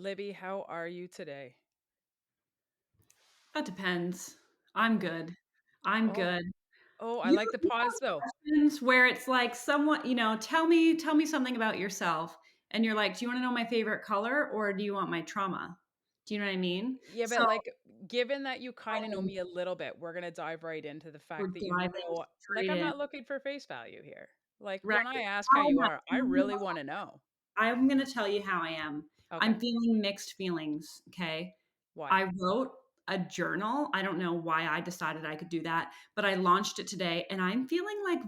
Libby, how are you today? That depends. I'm good. I'm Oh, good. oh, I You like the you pause have though. questions where it's like someone, tell me something about yourself, and you're like, "Do you wanna know my favorite color or do you want my trauma?" Do you know what I mean? Yeah, So, but like, given that you kind of know um, me a little bit, we're gonna dive right into the we're fact that diving like, straight I'm in. not looking for face value here. Like, Right. when I ask how How you am I? are, I really want to know. I'm gonna tell you how I am. Okay, I'm feeling mixed feelings, okay? why? I wrote a journal. I don't know why I decided I could do that, but I launched it today and I'm feeling like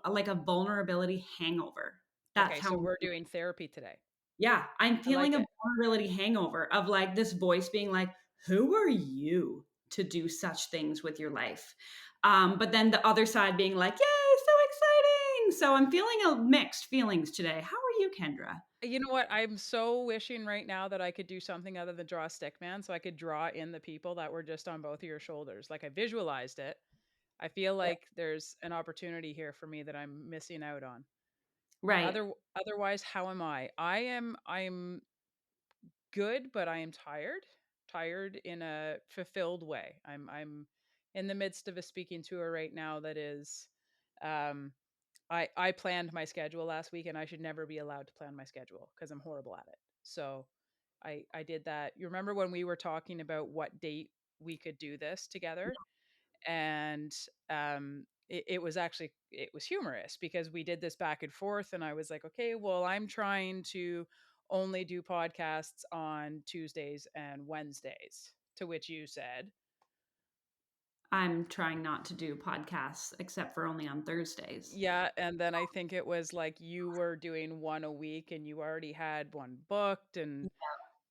like a vulnerability hangover. That's Okay, how so I'm we're feeling. doing therapy today. Yeah, I'm I like feeling a it. vulnerability hangover of like this voice being like, "Who are you to do such things with your life?" But then the other side being like, "Yay, so exciting!" So I'm feeling a mixed feelings today. How are you, Kendra? You know what? I'm so wishing right now that I could do something other than draw a stick man, so I could draw in the people that were just on both of your shoulders. Like I visualized it. I feel like there's an opportunity here for me that I'm missing out on. Right. Otherwise, how am I? I'm good, but I am tired. Tired in a fulfilled way. I'm in the midst of a speaking tour right now that is um I planned my schedule last week and I should never be allowed to plan my schedule because I'm horrible at it. So I did that. You remember when we were talking about what date we could do this together? And it was actually it was humorous because we did this back and forth and I was like, okay, well, I'm trying to only do podcasts on Tuesdays and Wednesdays, to which you said, I'm trying not to do podcasts except for only on Thursdays. yeah. And then I think it was like you were doing one a week and you already had one booked, and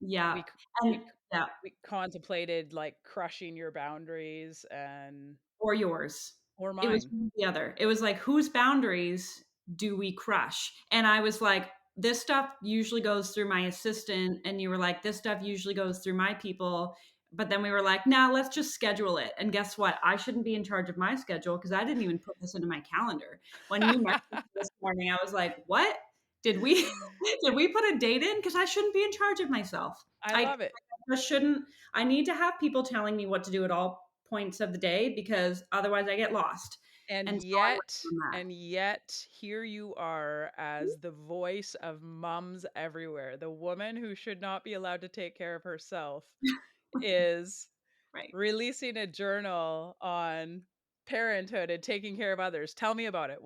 Yeah. we c- we And c- yeah, we contemplated like crushing your boundaries and or yours. or It was mine. one or the other. It was like, whose boundaries do we crush? And I was like, this stuff usually goes through my assistant. And you were like, this stuff usually goes through my people. But then we were like, nah, let's just schedule it. And guess what? I shouldn't be in charge of my schedule because I didn't even put this into my calendar. When you messaged me this morning, I was like, what? Did we did we put a date in? Because I shouldn't be in charge of myself. I I love it. just shouldn't. I need to have people telling me what to do at all points of the day because otherwise I get lost. And And so I'm yet, working on and yet, here you are as the voice of mums everywhere. The woman who should not be allowed to take care of herself that. is Right. releasing a journal on parenthood and taking care of others. Tell me about it.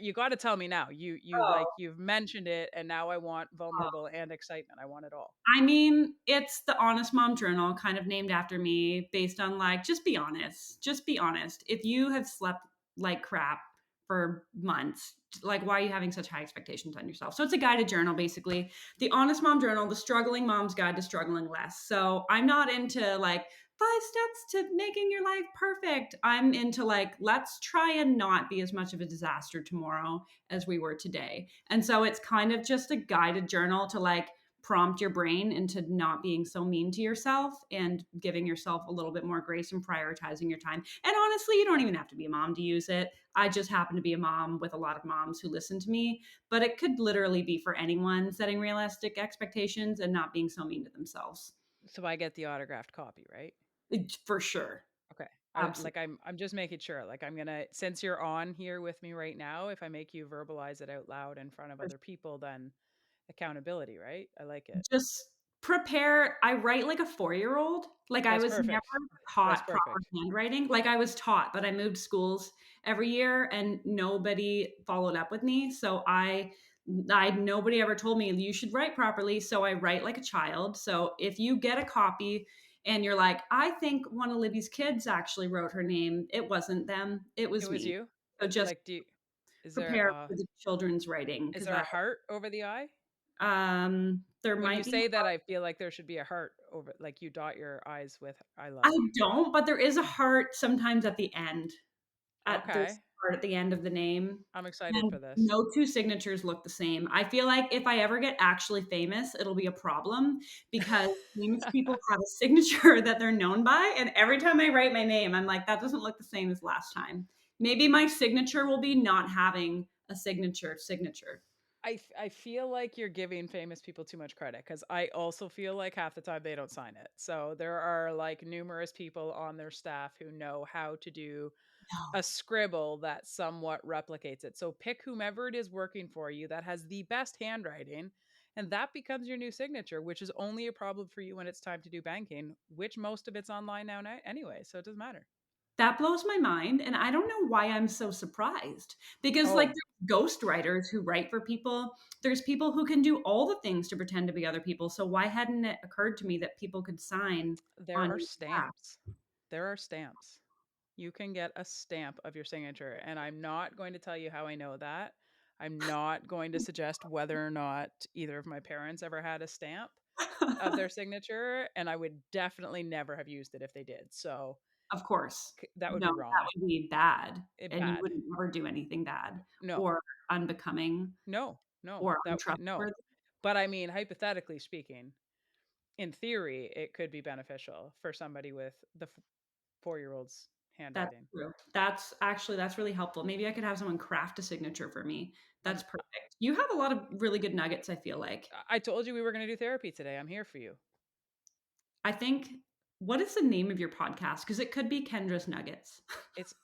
You got to tell me now. Oh, You've mentioned it, and now I want vulnerable and excitement. I want it all. I mean, it's the Honest Mom Journal, kind of named after me, based on like, just be honest. Just be honest. If you have slept like crap for months, like, why are you having such high expectations on yourself? So it's a guided journal, basically. The Honest Mom Journal, the struggling mom's guide to struggling less. So I'm not into like 5 steps to making your life perfect. I'm into like, let's try and not be as much of a disaster tomorrow as we were today. And so it's kind of just a guided journal to like, prompt your brain into not being so mean to yourself and giving yourself a little bit more grace and prioritizing your time. And honestly, you don't even have to be a mom to use it. I just happen to be a mom with a lot of moms who listen to me, but it could literally be for anyone setting realistic expectations and not being so mean to themselves. So I get the autographed copy, right? For sure. Okay. Absolutely. I'm just making sure. Like I'm gonna, since you're on here with me right now, if I make you verbalize it out loud in front of other people, then accountability, right? I like it. Just prepare. I write like a 4-year-old. Like I That's was never perfect. That's taught proper perfect. handwriting. Like I was taught, but I moved schools every year and nobody followed up with me. So I nobody ever told me you should write properly. So I write like a child. So if you get a copy and you're like, I think one of Libby's kids actually wrote her name, it wasn't them, it It was was me. you? So just Like, is there prepare for the children's writing is because there a heart over the I? there When you might be. say that, I feel like there should be a heart over, like you dot your I's with I I love. don't, but there is a heart sometimes at the end. There's Okay. a heart at the end of the name, I'm excited and for this. no 2 signatures look the same. I feel like if I ever get actually famous, it'll be a problem because famous people have a signature that they're known by, and every time I write my name, I'm like, "That doesn't look the same as last time." Maybe my signature will be not having a signature. I feel like you're giving famous people too much credit because I also feel like half the time they don't sign it. So there are like numerous people on their staff who know how to do a No. scribble that somewhat replicates it. So pick whomever it is working for you that has the best handwriting, and that becomes your new signature, which is only a problem for you when it's time to do banking, which most of it's online now anyway. So it doesn't matter. That blows my mind, and I don't know why I'm so surprised because, like, Oh, there's ghost writers who write for people. There's people who can do all the things to pretend to be other people, so why hadn't it occurred to me that people could sign there on are your behalf? stamps. There are stamps. You can get a stamp of your signature, and I'm not going to tell you how I know that. I'm not going to suggest whether or not either of my parents ever had a stamp of their signature, and I would definitely never have used it if they did. So Of course. that would No, be that wrong. would be bad, and you Bad. wouldn't ever do anything bad No, or unbecoming no, no, or that no. untrustworthy. But I mean, hypothetically speaking, in theory, it could be beneficial for somebody with the 4-year-old's That's handwriting. true. That's really helpful. Maybe I could have someone craft a signature for me. That's Um, perfect. You have a lot of really good nuggets, I feel like. I told you we were going to do therapy today. I'm here for you. I think what is the name of your podcast? Because it could be Kendra's Nuggets. It's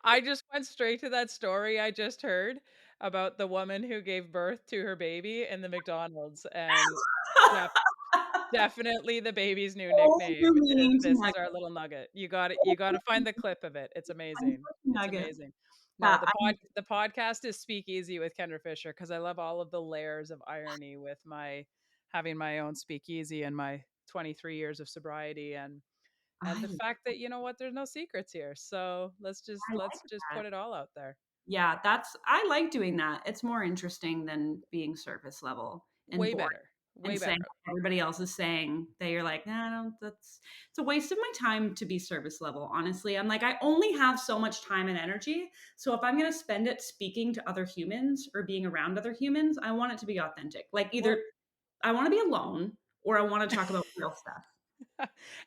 I just went straight to that story I just heard about the woman who gave birth to her baby in the McDonald's, and def definitely the baby's new All nickname the is meaning to "This is our nuggets. little nugget." You gotta find the clip of it. It's amazing. It's Nuggets. amazing. No, Yeah, I the podcast is Speakeasy with Kendra Fisher because I love all of the layers of irony with my having my own speakeasy and my 23 years of sobriety, and the I fact that, you know what, there's no secrets here. So I let's like just that. put it all out there. Yeah, that's I like doing that. It's more interesting than being surface level and Way boring better. and Way saying better. what everybody else is saying that you're like, "Nah, no, that's it's a waste of my time to be surface level, honestly." I'm like, I only have so much time and energy. So if I'm gonna spend it speaking to other humans or being around other humans, I want it to be authentic. Like either Well, I want to be alone or I want to talk about real stuff.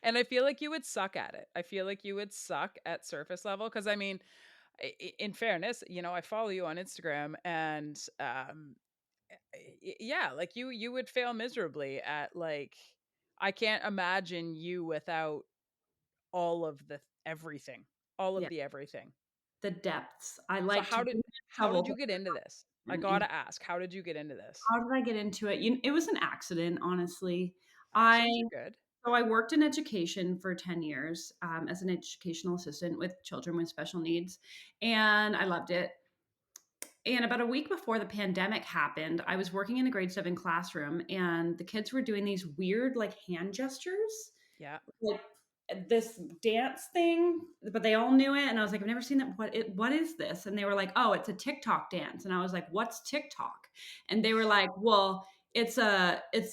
and I feel like you would suck at it. I feel like you would suck at surface level because I mean, in fairness, you know, I follow you on Instagram, and yeah, like you would fail miserably at like I can't imagine you without all of the everything, all of Yeah, the everything. the depths. I So like to bring a how shovel did to you get into this? I and gotta ask, how did you get into this? how did I get into it? It was an accident, honestly. I Accidents are good. So I worked in education for 10 years as an educational assistant with children with special needs, and I loved it. And about a week before the pandemic happened, I was working in a grade 7 classroom, and the kids were doing these weird, like, hand gestures, Yeah. like this dance thing, but they all knew it. And I was like, I've never seen that. What is this? And they were like, oh, it's a TikTok dance. And I was like, what's TikTok? And they were like, well, it's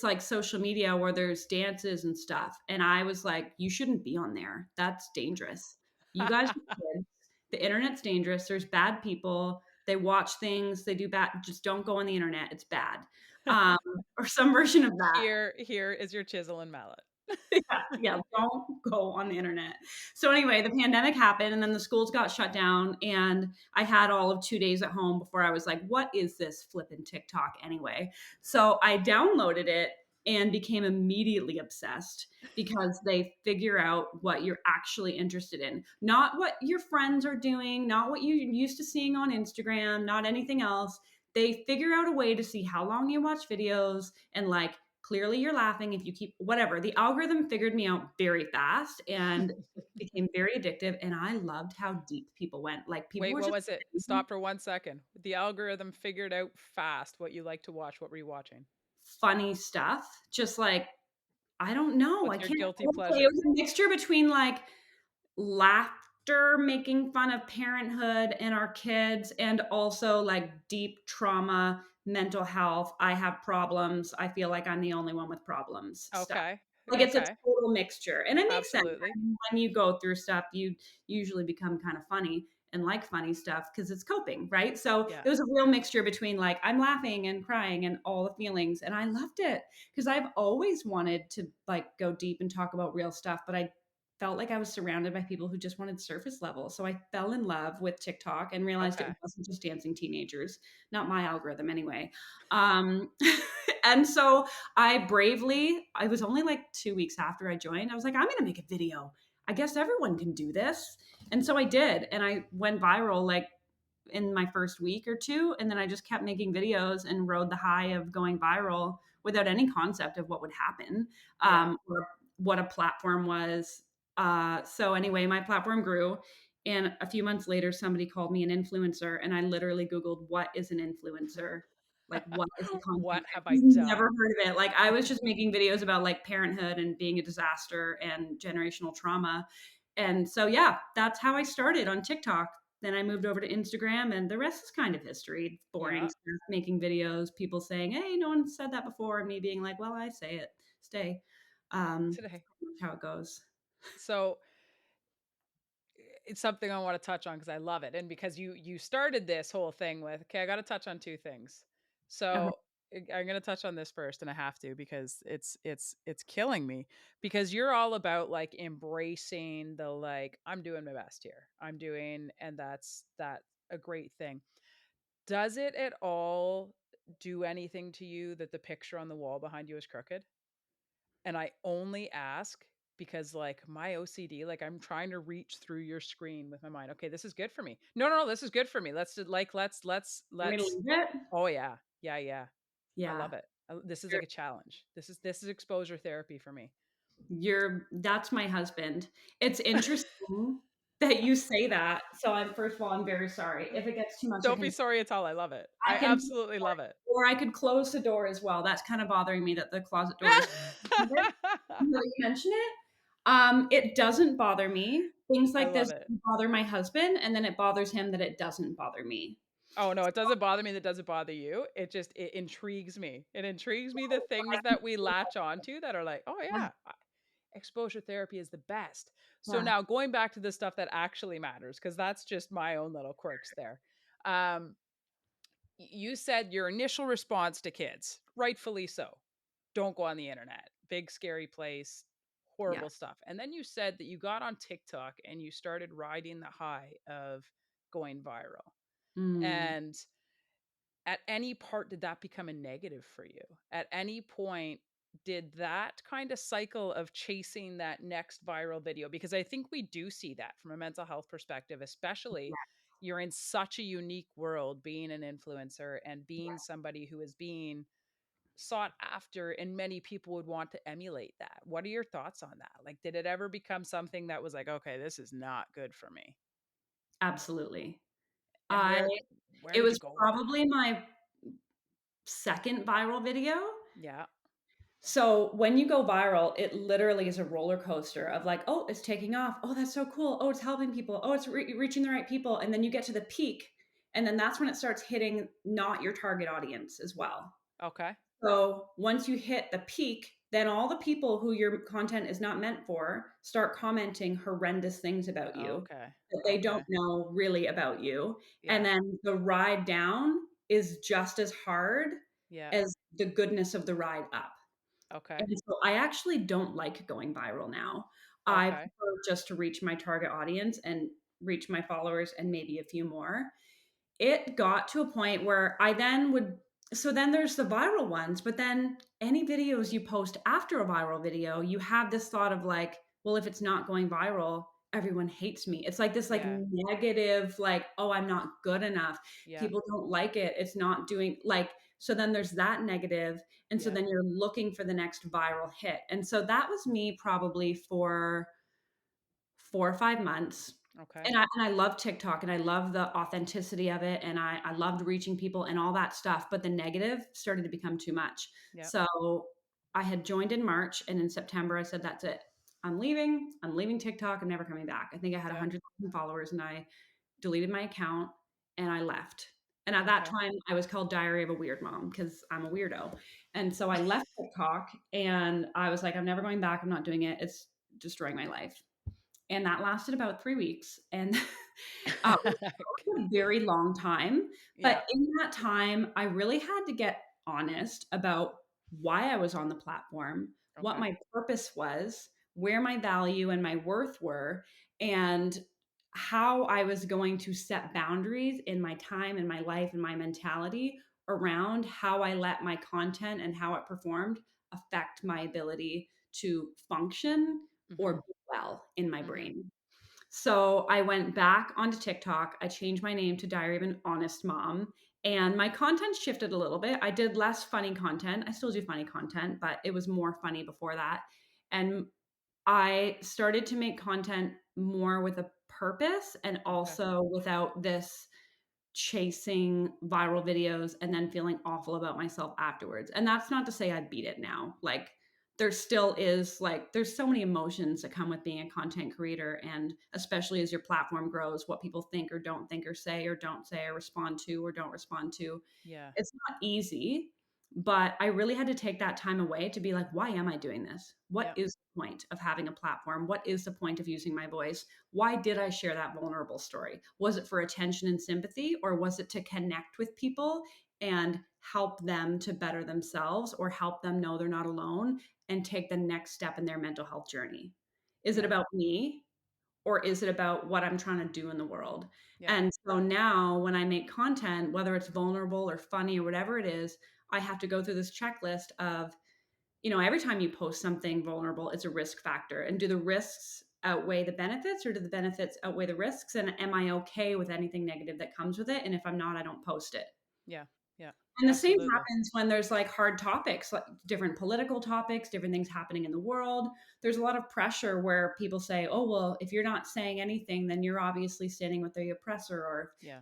like social media where there's dances and stuff. And I was like, you shouldn't be on there. That's dangerous. You guys are kids. The internet's dangerous. There's bad people. They watch things, they do bad. Just don't go on the internet. It's bad. Um, or some version of that. Here is your chisel and mallet. Yeah, yeah, don't go on the internet. So anyway, the pandemic happened and then the schools got shut down and I had all of 2 days at home before I was like, what is this flippin' TikTok anyway? So I downloaded it and became immediately obsessed because they figure out what you're actually interested in, not what your friends are doing, not what you're used to seeing on Instagram, not anything else. They figure out a way to see how long you watch videos and like clearly you're laughing if you keep whatever. The algorithm figured me out very fast and it became very addictive. And I loved how deep people went. Like people Wait, were what just was it? Stop for 1 second. The algorithm figured out fast what you like to watch. What were you watching? funny stuff. Just like, I don't know. I What's your can't guilty say it pleasure? was a mixture between like laughter, making fun of parenthood and our kids, and also like deep trauma, mental health. I have problems. I feel like I'm the only one with problems stuff. Okay. Like it's a Okay. total mixture. And it makes sense. Absolutely. When you go through stuff, you usually become kind of funny and like funny stuff because it's coping, right? So Yeah. it was a real mixture between like I'm laughing and crying and all the feelings. And I loved it because I've always wanted to like go deep and talk about real stuff, but I felt like I was surrounded by people who just wanted surface level. So I fell in love with TikTok and realized it Okay. wasn't just dancing teenagers, not my algorithm anyway. Um, and so I was only like 2 weeks after I joined, I was like, I'm going to make a video. I guess everyone can do this. And so I did. And I went viral like in my first week or two. And then I just kept making videos and rode the high of going viral without any concept of what would happen, Yeah. or what a platform was. So anyway, my platform grew. And a few months later, somebody called me an influencer. And I literally Googled, what is an influencer? Like, what is the content? What have I I've never done? heard of it. Like, I was just making videos about like parenthood and being a disaster and generational trauma. And so, yeah, that's how I started on TikTok. Then I moved over to Instagram, and the rest is kind of history. Boring Yeah. stuff, making videos, people saying, "Hey, no one said that before," and me being like, "Well, I say it. Stay." Today. That's pretty much how it goes. So it's something I want to touch on because I love it. And because you started this whole thing with, okay, I got to touch on two things. Okay. So I'm going to touch on this first and I have to because it's killing me because you're all about like embracing the like I'm doing my best here. I'm doing and that's a great thing. Does it at all do anything to you that the picture on the wall behind you is crooked? And I only ask because, like, my OCD, like, I'm trying to reach through your screen with my mind. Okay, this is good for me. No, no, no, this is good for me. Want me to Let's. leave it? Oh yeah, yeah, yeah. I Yeah. love it. This is like a challenge. This is exposure therapy for me. That's my husband. It's interesting that you say that. So I'm first of all, I'm very sorry. If it gets too much, Don't be sorry at all. I love it. I I can absolutely love it. or I could close the door as well. That's kind of bothering me that the closet door is now that you mention it. It doesn't bother me. Things I like this love it. bother my husband, and then it bothers him that it doesn't bother me. Oh no, it doesn't bother me that doesn't bother you. It intrigues me. It intrigues me the things that we latch onto that are like, oh yeah, exposure therapy is the best. So Yeah. now going back to the stuff that actually matters, because that's just my own little quirks there. Um, you said your initial response to kids, rightfully so. Don't go on the internet. Big scary place, Yeah. horrible stuff. And then you said that you got on TikTok and you started riding the high of going viral. Mm, And at any part did that become a negative for you? At any point did that kind of cycle of chasing that next viral video because I think we do see that from a mental health perspective, especially yeah, you're in such a unique world being an influencer and being somebody who is being sought after and many people would want to emulate that. What are your thoughts on that? Like did it ever become something that was like, okay, this is not good for me? absolutely. And I where It did you was go with that? probably my second viral video. Yeah. So when you go viral, it literally is a roller coaster of like, oh, it's taking off. Oh, that's so cool. Oh, it's helping people. Oh, it's reaching the right people. And then you get to the peak. And then that's when it starts hitting not your target audience as well. Okay. So once you hit the peak, then all the people who your content is not meant for start commenting horrendous things about you Okay. that they don't Okay. know really about you. And Yeah. then the ride down is just as hard Yeah. as the goodness of the ride up. Okay. And so I actually don't like going viral now. I Okay. prefer just to reach my target audience and reach my followers and maybe a few more. It got to a point where I then would so then there's the viral ones, but then any videos you post after a viral video, you have this thought of like, well, if it's not going viral, everyone hates me. It's like this like Yeah. negative, like, oh, I'm not good enough. Yeah. People don't like it. It's not doing like so then there's that negative, and so Yeah. then you're looking for the next viral hit. And so that was me probably for 4 or 5 months. Okay. And I love TikTok, and I love the authenticity of it, and I loved reaching people and all that stuff, but the negative started to become too much. Yep. So, I had joined in March, and in September, I said, "That's it. I'm leaving. I'm leaving TikTok. I'm never coming back." I think I had Yep. 100,000 followers, and I deleted my account, and I left. And at that Okay. time, I was called Diary of a Weird Mom because 'cause I'm a weirdo. And so I left TikTok, and I was like, "I'm never going back. I'm not doing it. It's destroying my life." And that lasted about 3 weeks, and, it was a very long time, Yeah. but in that time, I really had to get honest about why I was on the platform, what Okay. my purpose was, where my value and my worth were, and how I was going to set boundaries in my time and my life and my mentality around how I let my content and how it performed affect my ability to function or Mhm. be well in my Mhm. brain. So I went back onto TikTok. I changed my name to Diary of an Honest Mom, and my content shifted a little bit. I did less funny content. I still do funny content, but it was more funny before that. And I started to make content more with a purpose and Okay. also without this chasing viral videos and then feeling awful about myself afterwards. And that's not to say I beat it now. Like there still is like there's so many emotions that come with being a content creator, and especially as your platform grows, what people think or don't say or respond to or don't respond to. Yeah. It's not easy, but I really had to take that time away to be like, why am I doing this? What Yep. is the point of having a platform? What is the point of using my voice? Why did I share that vulnerable story? Was it for attention and sympathy, or was it to connect with people and help them to better themselves or help them know they're not alone and take the next step in their mental health journey? Is it Yeah. about me, or is it about what I'm trying to do in the world? Yeah. And so now when I make content, whether it's vulnerable or funny or whatever it is, I have to go through this checklist of, every time you post something vulnerable, it's a risk factor. And do the risks outweigh the benefits, or do the benefits outweigh the risks? And am I okay with anything negative that comes with it? And if I'm not, I don't post it. Yeah. Yeah. And the same Absolutely. happens when there's like hard topics, like different political topics, different things happening in the world. There's a lot of pressure where people say, oh, well, if you're not saying anything, then you're obviously standing with the oppressor, or, Yeah.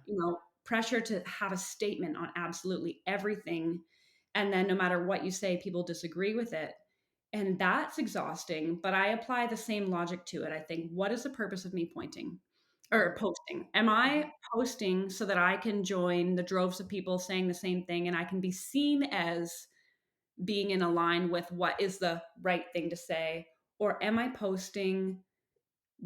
pressure to have a statement on absolutely everything. And then no matter what you say, people disagree with it. And that's exhausting. But I apply the same logic to it. I think, what is the purpose of me pointing or Mhm. posting? Am Mhm. I posting so that I can join the droves of people saying the same thing and I can be seen as being in a line with what is the right thing to say? Or am I posting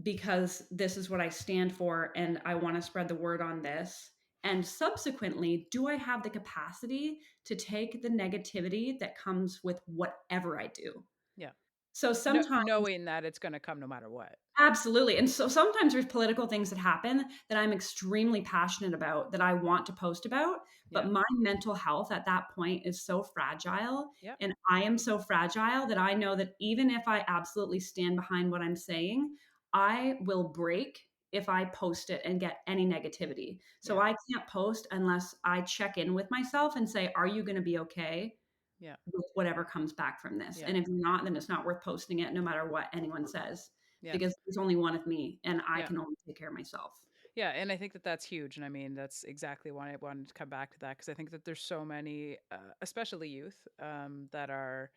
because this is what I stand for and I want to spread the word on this? And subsequently, do I have the capacity to take the negativity that comes with whatever I do? Yeah. So No, sometimes knowing that it's gonna come no matter what. absolutely. And so sometimes there's political things that happen that I'm extremely passionate about, that I want to post about, but Yeah. my mental health at that point is so fragile, Yep. and I am so fragile that I know that even if I absolutely stand behind what I'm saying, I will break if I post it and get any negativity. So Yeah. I can't post unless I check in with myself and say, are you going to be okay Yeah. with whatever comes back from this? Yeah. And if you're not, then it's not worth posting it no matter what anyone says, Yeah. because there's only one of me and I Yeah. can only take care of myself. Yeah, and I think that that's huge, and I mean, that's exactly why I wanted to come back to that because I think that there's so many, especially youth, that are,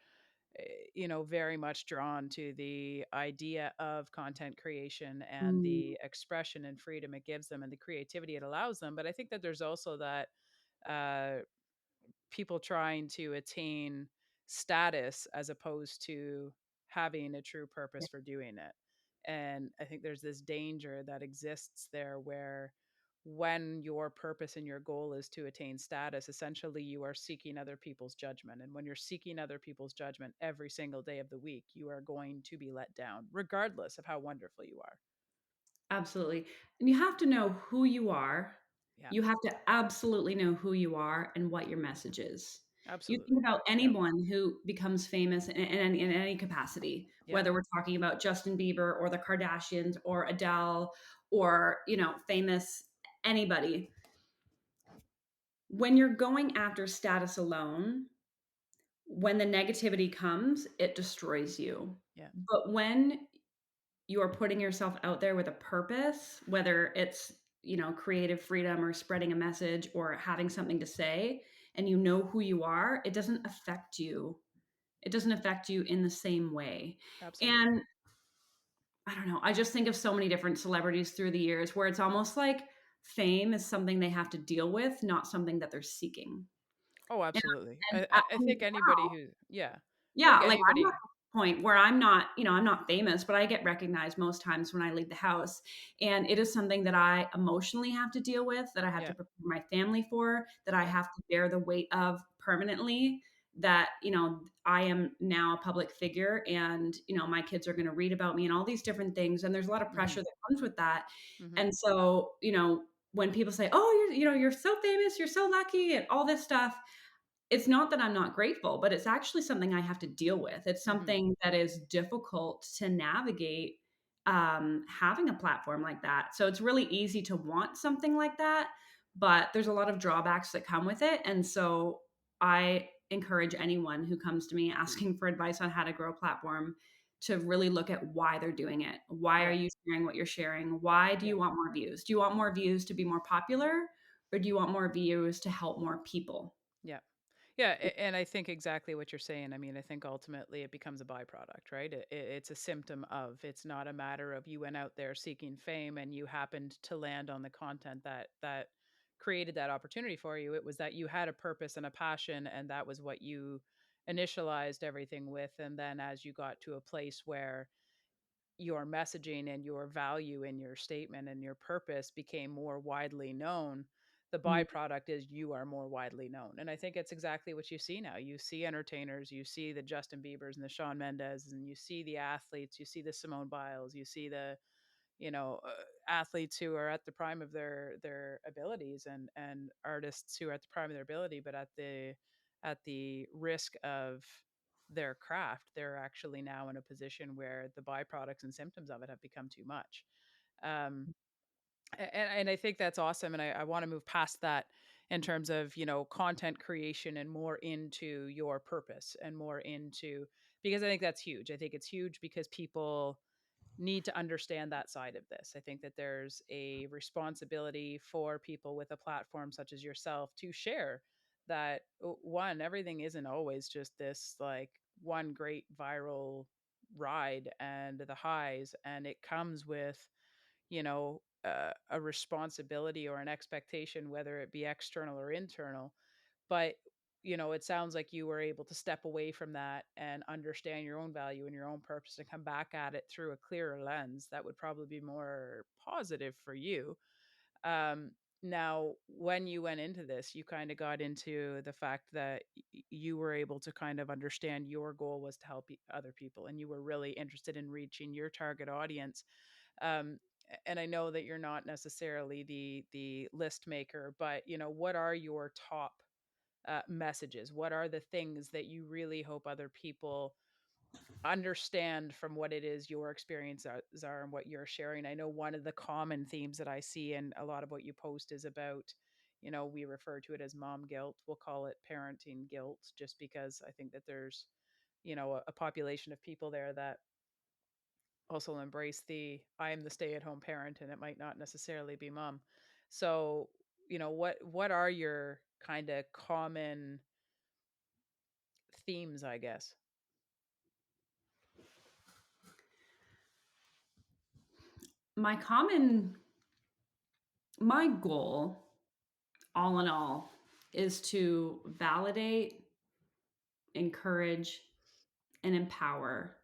very much drawn to the idea of content creation and Mm, the expression and freedom it gives them and the creativity it allows them. But I think that there's also that uh, people trying to attain status as opposed to having a true yeah, purpose for doing it. And I think there's this danger that exists there where when your purpose and your goal is to attain status, essentially you are seeking other people's judgment. And when you're seeking other people's judgment every single day of the week, you are going to be let down, regardless of how wonderful you are. absolutely. And you have to know who you are. Yeah, You have to absolutely know who you are and what your message is. You think absolutely. about Yep. anyone who becomes famous in any capacity, Yep. whether we're talking about Justin Bieber or the Kardashians or Adele or, famous anybody. When you're going after status alone, when the negativity comes, it destroys you. Yeah. But when you're putting yourself out there with a purpose, whether it's, creative freedom or spreading a message or having something to say, and you know who you are, it doesn't affect you. It doesn't affect you in the same way. Absolutely. And I don't know, I just think of so many different celebrities through the years where it's almost like fame is something they have to deal with, not something that they're seeking. Oh, And, absolutely. and I think anybody who, yeah, I yeah, think like, I'm at anybody, the point where I'm not famous, but I get recognized most times when I leave the house, and it is something that I emotionally have to deal with, that I have to yeah, prepare my family for, that I yeah, have to bear the weight of permanently, that, I am now a public figure, and, my kids are going to read about me and all these different things. And there's a lot of Mhm. pressure that comes with that. Mhm. And so, when people say, "Oh, you're so famous, you're so lucky," and all this stuff, it's not that I'm not grateful, but it's actually something I have to deal with. It's Mhm. something that is difficult to navigate, having a platform like that. So it's really easy to want something like that, but there's a lot of drawbacks that come with it. And so I encourage anyone who comes to me asking for advice on how to grow a platform to really look at why they're doing it. Why are Yeah. you sharing what you're sharing? Why do Yeah. you want more views? Do you want more views to be more popular, or do you want more views to help more people? Yeah. Yeah, and I think exactly what you're saying. I mean, I think ultimately it becomes a byproduct, right? It's a symptom of. It's not a matter of you went out there seeking fame and you happened to land on the content that created that opportunity for you. It was that you had a purpose and a passion, and that was what you initialized everything with. And then as you got to a place where your messaging and your value and your statement and your purpose became more widely known, the Mm, byproduct is you are more widely known. And I think it's exactly what you see now. You see entertainers, you see the Justin Biebers and the Shawn Mendes, and you see the athletes, you see the Simone Biles, you see the athletes who are at the prime of their abilities, and artists who are at the prime of their ability, but at the risk of their craft, they're actually now in a position where the byproducts and symptoms of it have become too much. um and I think that's awesome, and I want to move past that in terms of content creation and more into your purpose and more into, because I think that's huge. I think it's huge because people need to understand that side of this. I think that there's a responsibility for people with a platform such as yourself to share that, one, everything isn't always just this like one great viral ride and the highs, and it comes with a responsibility or an expectation, whether it be external or internal. But it sounds like you were able to step away from that and understand your own value and your own purpose and come back at it through a clearer lens that would probably be more positive for you. um Now, when you went into this, you kind of got into the fact that you were able to kind of understand your goal was to help other people, and you were really interested in reaching your target audience. And I know that you're not necessarily the list maker, but what are your top messages? What are the things that you really hope other people understand from what it is your experiences are and what you're sharing? I know one of the common themes that I see in a lot of what you post is about, we refer to it as mom guilt. We'll call it parenting guilt, just because I think that there's, a population of people there that also embrace the I am the stay-at-home parent, and it might not necessarily be mom. So, what are your kind of common themes, I guess? My common my goal, all in all, is to validate, encourage, and empower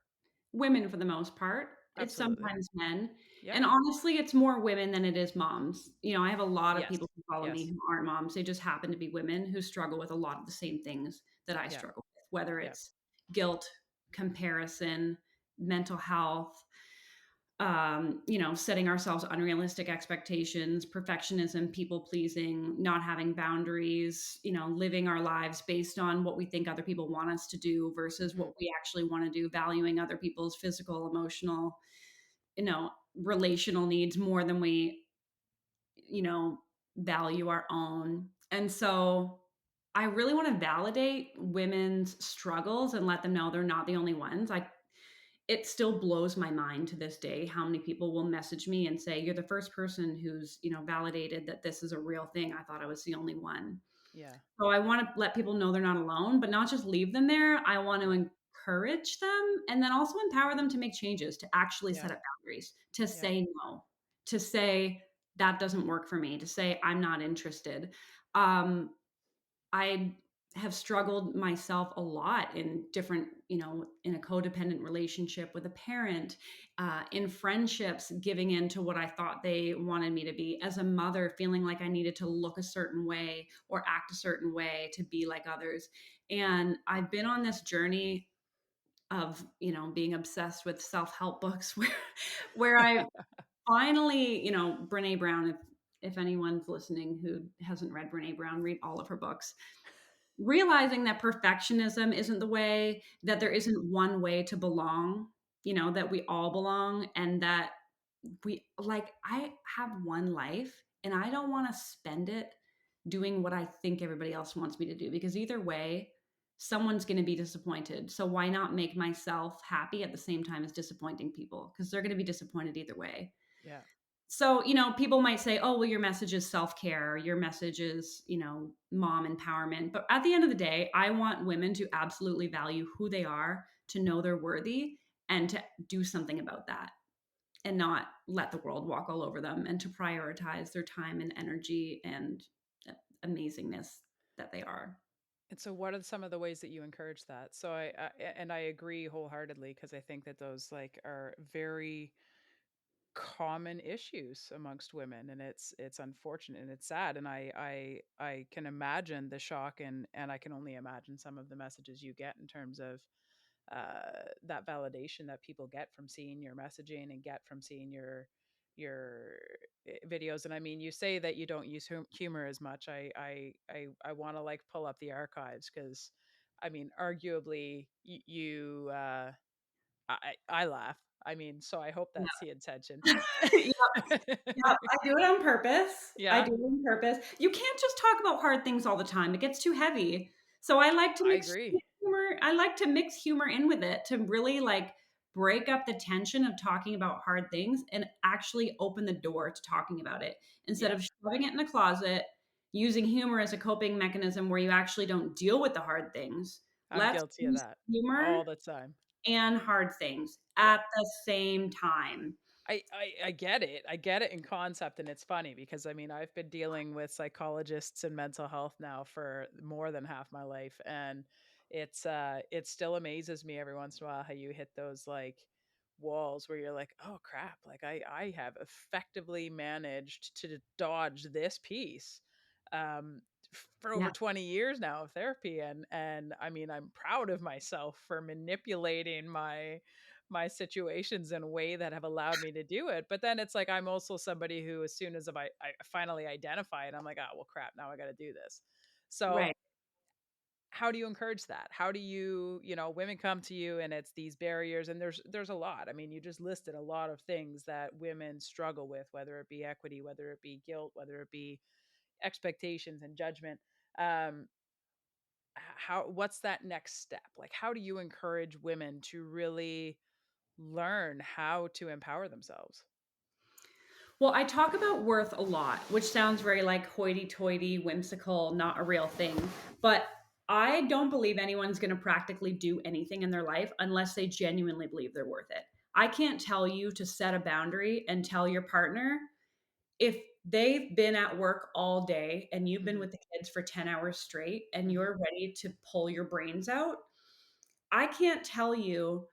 women for the most part. It's Absolutely. sometimes men, Yep. and honestly, it's more women than it is moms. I have a lot of Yes. people who follow me Yes. who aren't moms. They just happen to be women who struggle with a lot of the same things that I Yep. struggle with, whether Yep. it's guilt, comparison, mental health, setting ourselves unrealistic expectations, perfectionism, people pleasing, not having boundaries, living our lives based on what we think other people want us to do versus Mhm. what we actually want to do, valuing other people's physical, emotional, relational needs more than we, you know, value our own. And so I really want to validate women's struggles and let them know they're not the only ones. It still blows my mind to this day how many people will message me and say, "You're the first person who's, validated that this is a real thing. I thought I was the only one." Yeah. So I want to let people know they're not alone, but not just leave them there. I want to Yeah. encourage them and then also empower them to make changes, to actually Yeah. set up boundaries, to Yeah. say no, to say that doesn't work for me, to say I'm not interested. Um, I have struggled myself a lot in different, in a codependent relationship with a parent, in friendships, giving in to what I thought they wanted me to be, as a mother, feeling like I needed to look a certain way or act a certain way to be like others. And I've been on this journey of, being obsessed with self-help books where I finally, Brené Brown, if anyone's listening who hasn't read Brené Brown, read all of her books. Realizing that perfectionism isn't the way, that there isn't one way to belong, that we all belong, and that I have one life and I don't want to spend it doing what I think everybody else wants me to do, because either way, someone's going to be disappointed. So why not make myself happy at the same time as disappointing people? Because they're going to be disappointed either way. Yeah. So, people might say, oh, well, your message is self care, your message is, mom empowerment. But at the end of the day, I want women to absolutely value who they are, to know they're worthy, and to do something about that and not let the world walk all over them, and to prioritize their time and energy and amazingness that they are. And so what are some of the ways that you encourage that? So I agree wholeheartedly because I think that those like are very common issues amongst women, and it's unfortunate and it's sad, and I can imagine the shock, and I can only imagine some of the messages you get in terms of that validation that people get from seeing your messaging and get from seeing your videos. And I mean, you say that you don't use humor as much. I want to like pull up the archives because I mean, arguably you I laugh. I mean, so I hope that's the intention. Yeah. Yeah, I do it on purpose. I Yeah, do it on purpose. You can't just talk about hard things all the time. It gets too heavy. So I like to I mix agree. humor. I like to mix humor in with it to really like break up the tension of talking about hard things and actually open the door to talking about it instead Yeah, of shoving it in a closet, using humor as a coping mechanism where you actually don't deal with the hard things. I'm Let's guilty of use that humor all the time. and hard things Yeah. at the same time. I get it. I get it in concept, and it's funny because I mean I've been dealing with psychologists and mental health now for more than half my life, and it still amazes me every once in a while how you hit those like walls where you're like, oh crap, like I have effectively managed to dodge this piece um for Yeah, over 20 years now of therapy, and I mean I'm proud of myself for manipulating my situations in a way that have allowed me to do it. But then it's like I'm also somebody who, as soon as I finally identify it, I'm like, oh well, crap, now I got to do this. So right. how do you encourage that? How do you, women come to you and it's these barriers, and there's a lot. I mean, you just listed a lot of things that women struggle with, whether it be equity, whether it be guilt, whether it be expectations and judgment. Um, how what's that next step? Like how do you encourage women to really learn how to empower themselves? Well, I talk about worth a lot, which sounds very like hoity toity, whimsical, not a real thing. But I don't believe anyone's going to practically do anything in their life unless they genuinely believe they're worth it. I can't tell you to set a boundary and tell your partner if they've been at work all day and you've been Mhm, with the kids for 10 hours straight and mhm. you're ready to pull your brains out. I can't tell you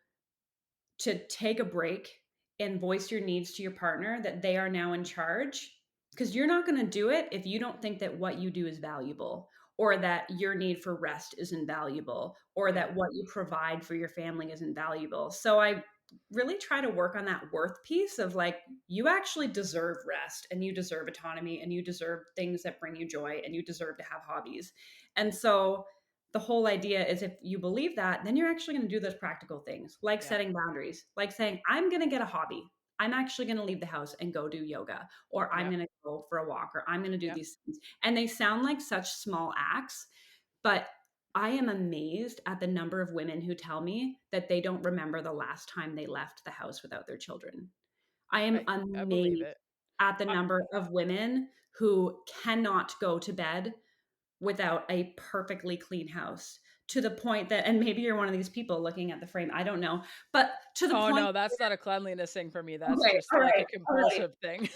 to take a break and voice your needs to your partner that they are now in charge, because you're not going to do it if you don't think that what you do is valuable, or that your need for rest isn't valuable, or Yeah, that what you provide for your family isn't valuable. So I really try to work on that worth piece of like, you actually deserve rest, and you deserve autonomy, and you deserve things that bring you joy, and you deserve to have hobbies. And so the whole idea is, if you believe that, then you're actually going to do those practical things, like yeah, setting boundaries, like saying, I'm going to get a hobby. I'm actually going to leave the house and go do yoga, or I'm yeah, going to go for a walk, or I'm going to do yeah. these things. And they sound like such small acts, but I am amazed at the number of women who tell me that they don't remember the last time they left the house without their children. I am I believe amazed it. at the I number of women who cannot go to bed without a perfectly clean house, to the point that, and maybe you're one of these people looking at the frame, I don't know, but to the Oh, point no, that's not a cleanliness thing for me, that's okay, just all like right, a all right. compulsive thing.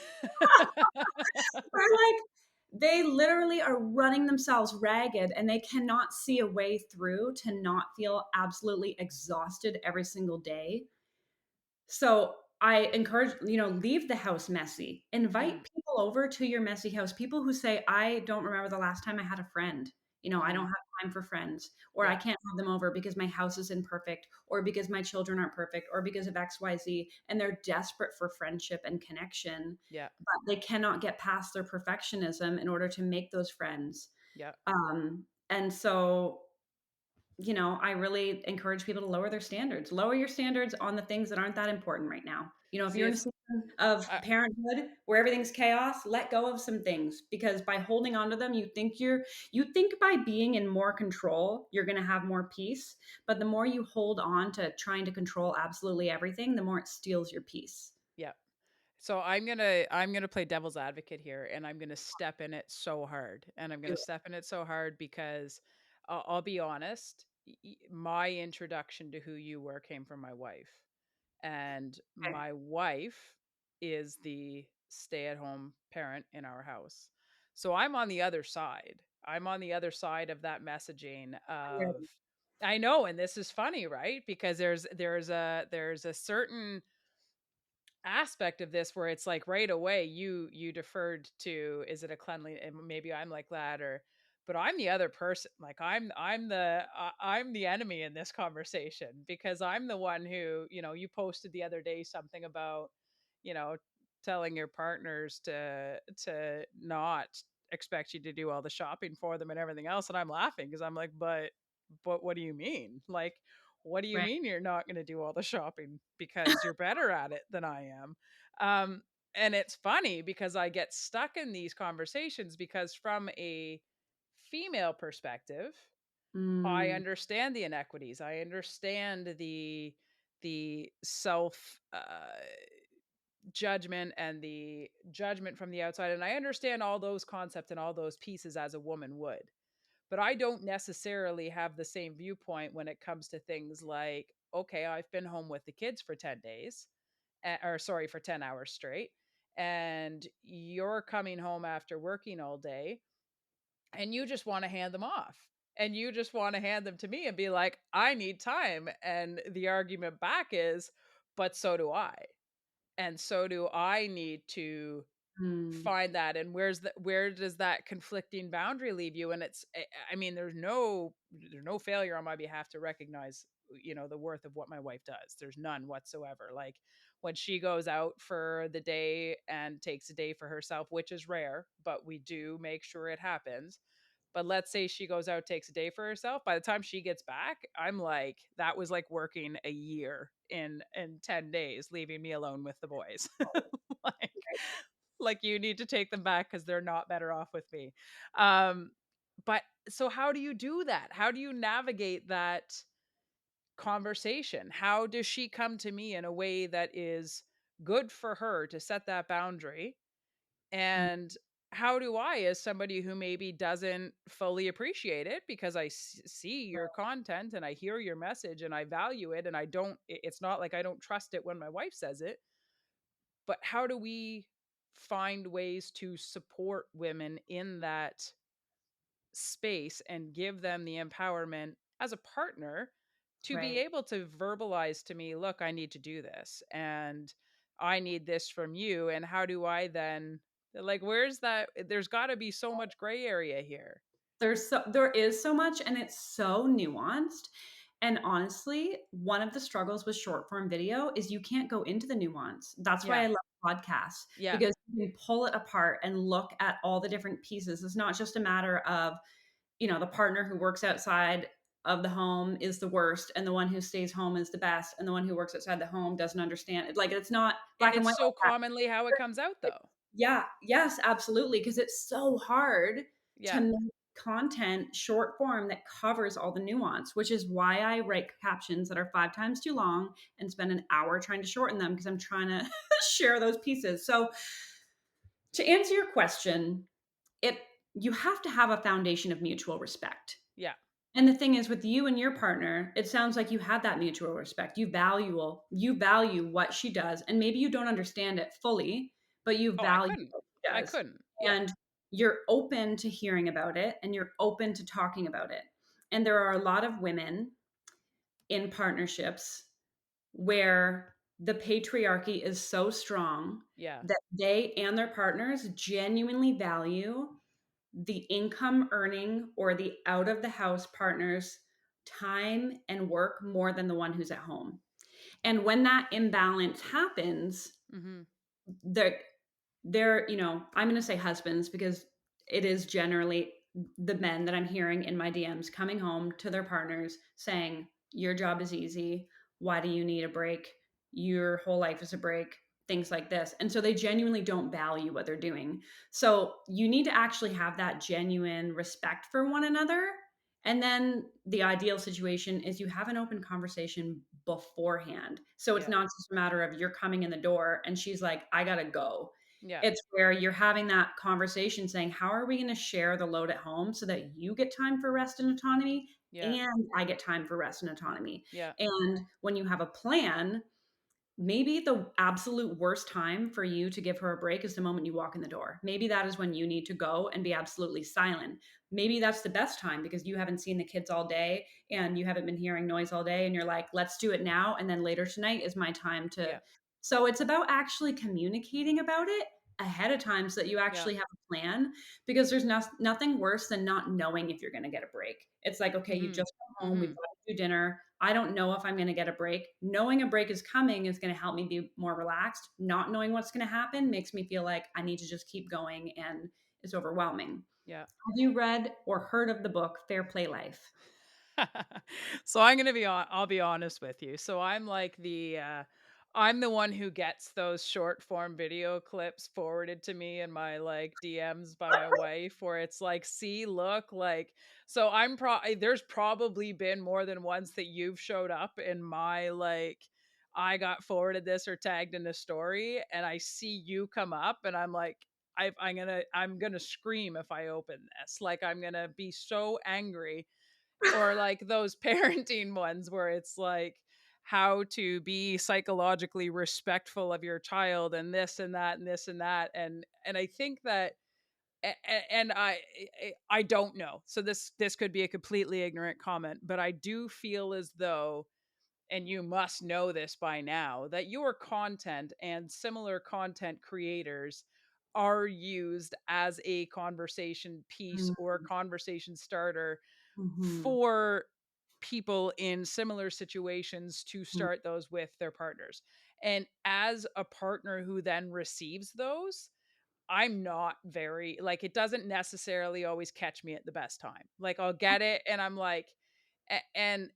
Where like they literally are running themselves ragged and they cannot see a way through to not feel absolutely exhausted every single day. So I encourage, leave the house messy. Mhm. Invite people over to your messy house. People who say, I don't remember the last time I had a friend. I don't Mhm. have time for friends, or I Yeah. can't have them over because my house is imperfect, or because my children aren't perfect, or because of XYZ. And they're desperate for friendship and connection, Yeah. but they cannot get past their perfectionism in order to make those friends. Yeah. And so, I really encourage people to lower their standards. Lower your standards on the things that aren't that important right now. If See, you're in a it's season of I parenthood where everything's chaos, let go of some things, because by holding on to them, you think by being in more control, you're going to have more peace. But the more you hold on to trying to control absolutely everything, the more it steals your peace. yeah. So I'm gonna play devil's advocate here, and I'm gonna step in it so hard, and I'm Do gonna it. step in it so hard because I'll be honest, my introduction to who you were came from my wife, and Okay. my wife is the stay-at-home parent in our house. So I'm on the other side. I'm on the other side of that messaging of I know, and this is funny, right? Because there's a certain aspect of this where it's like right away you deferred to is it a cleanly and maybe I'm like that or but I'm the other person like I'm the enemy in this conversation because I'm the one who you posted the other day something about you know telling your partners to not expect you to do all the shopping for them and everything else and I'm laughing because I'm like but what do you mean like what do you Right. mean you're not going to do all the shopping because you're better at it than I am? Um, and it's funny because I get stuck in these conversations because from a female perspective, I Mm, understand the inequities. I understand the self judgment and the judgment from the outside and I understand all those concepts and all those pieces as a woman would. But I don't necessarily have the same viewpoint when it comes to things like, okay, I've been home with the kids for 10 days, or sorry, for 10 hours straight. And you're coming home after working all day and you just want to hand them off. And you just want to hand them to me and be like, I need time. And the argument back is, but so do I. And so do I need to mm, find that and where does that conflicting boundary leave you and I mean there's no failure on my behalf to recognize the worth of what my wife does. There's none whatsoever. Like when she goes out for the day and takes a day for herself, which is rare, but we do make sure it happens. But let's say she goes out, takes a day for herself. By the time she gets back, I'm like, that was like working a year in 10 days, leaving me alone with the boys. like like you need to take them back because they're not better off with me. Um, but so how do you do that? How do you navigate that conversation? How does she come to me in a way that is good for her to set that boundary? mm. And how do I, as somebody who maybe doesn't fully appreciate it, because I see your content and I hear your message and I value it, and I don't, it's not like I don't trust it when my wife says it, but how do we find ways to support women in that space and give them the empowerment as a partner to be Right. able to verbalize to me, look, I need to do this and I need this from you. And how do I then, like, where's that? There's got to be so much gray area here. There is so much, and it's so nuanced. And honestly, one of the struggles with short form video is you can't go into the nuance. That's why Yeah. I love podcasts, Yeah. because you can pull it apart and look at all the different pieces. It's not just a matter of, the partner who works outside of the home is the worst, and the one who stays home is the best, and the one who works outside the home doesn't understand it. Like, it's not And black and it's white so like commonly how it that. comes out, though. Yeah, yes, absolutely, because it's so hard to Yeah. make content short form that covers all the nuance, which is why I write captions that are 5 times too long and spend an hour trying to shorten them, because I'm trying to share those pieces. So, to answer your question, it you have to have a foundation of mutual respect. Yeah. And the thing is, with you and your partner, it sounds like you have that mutual respect. You value what she does, and maybe you don't understand it fully, but you Oh, I value couldn't. what she I does. couldn't. Yeah. And you're open to hearing about it, and you're open to talking about it. And there are a lot of women in partnerships where the patriarchy is so strong Yeah. that they and their partners genuinely value the income earning or the out of the house partner's time and work more than the one who's at home. And when that imbalance happens, Mhm. the they're, I'm going to say husbands because it is generally the men that I'm hearing in my DMs coming home to their partners saying, "Your job is easy. Why do you need a break? Your whole life is a break." Things like this. And so they genuinely don't value what they're doing. So you need to actually have that genuine respect for one another. And then the ideal situation is you have an open conversation beforehand. So it's Yeah. not just a matter of you're coming in the door and she's like, "I got to go." Yeah. It's where you're having that conversation saying, "How are we gonna share the load at home so that you get time for rest and autonomy Yeah. and I get time for rest and autonomy?" Yeah. And when you have a plan, maybe the absolute worst time for you to give her a break is the moment you walk in the door. Maybe that is when you need to go and be absolutely silent. Maybe that's the best time because you haven't seen the kids all day and you haven't been hearing noise all day and you're like, "Let's do it now and then later tonight is my time to." Yeah. So it's about actually communicating about it ahead of time so that you Yeah. actually have a plan because there's nothing worse than not knowing if you're going to get a break. It's like, okay, you Mhm. just come home, we've got Mhm. to do dinner. I don't know if I'm going to get a break. Knowing a break is coming is going to help me be more relaxed. Not knowing what's going to happen makes me feel like I need to just keep going and it's overwhelming. Yeah. Have you read or heard of the book Fair Play Life? So I'm gonna be I'll be honest with you. So I'm the one who gets those short form video clips forwarded to me in my like DMs by my wife where it's like, see, look, like so there's probably been more than once that you've showed up in my like I got forwarded this or tagged in a story and I see you come up and I'm like I'm gonna scream if I open this. Like I'm gonna be so angry or like those parenting ones where it's like how to be psychologically respectful of your child and this and that and this and that and I think that and I don't know. So this could be a completely ignorant comment, but I do feel as though and you must know this by now that your content and similar content creators are used as a conversation piece or a conversation starter Mhm. for people in similar situations to start those with their partners. And as a partner who then receives those, I'm not very like it doesn't necessarily always catch me at the best time. Like I'll get it and I'm like and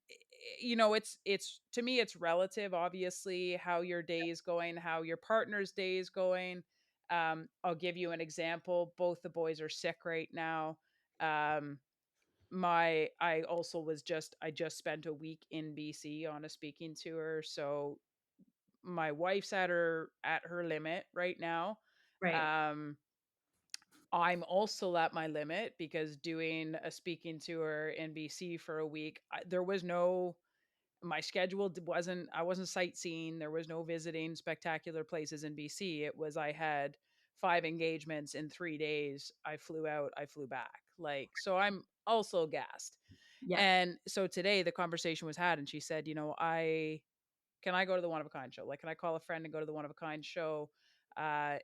it's to me it's relative obviously how your day is going, how your partner's day is going. I'll give you an example. Both the boys are sick right now. Um my I also was just I just spent a week in BC on a speaking tour, so my wife's at her limit right now. Right. Um I'm also at my limit because doing a speaking tour in BC for a week, there was no my schedule wasn't I wasn't sightseeing, there was no visiting spectacular places in BC. It was I had 5 engagements in 3 days. I flew out, I flew back. Like so I'm also gassed. Yeah. And so today the conversation was had and she said, I can I go to the one of a kind show? Like, can I call a friend and go to the one of a kind show?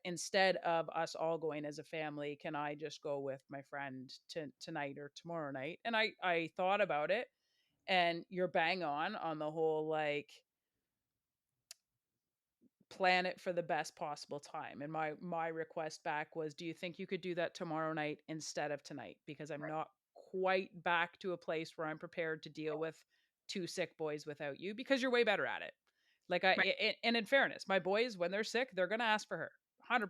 Instead of us all going as a family, can I just go with my friend tonight or tomorrow night? And I thought about it and you're bang on the whole like plan it for the best possible time. And my request back was, do you think you could do that tomorrow night instead of tonight? Because I'm Right. not quite back to a place where I'm prepared to deal with two sick boys without you because you're way better at it. Like Right. and in fairness, my boys when they're sick, they're gonna ask for her.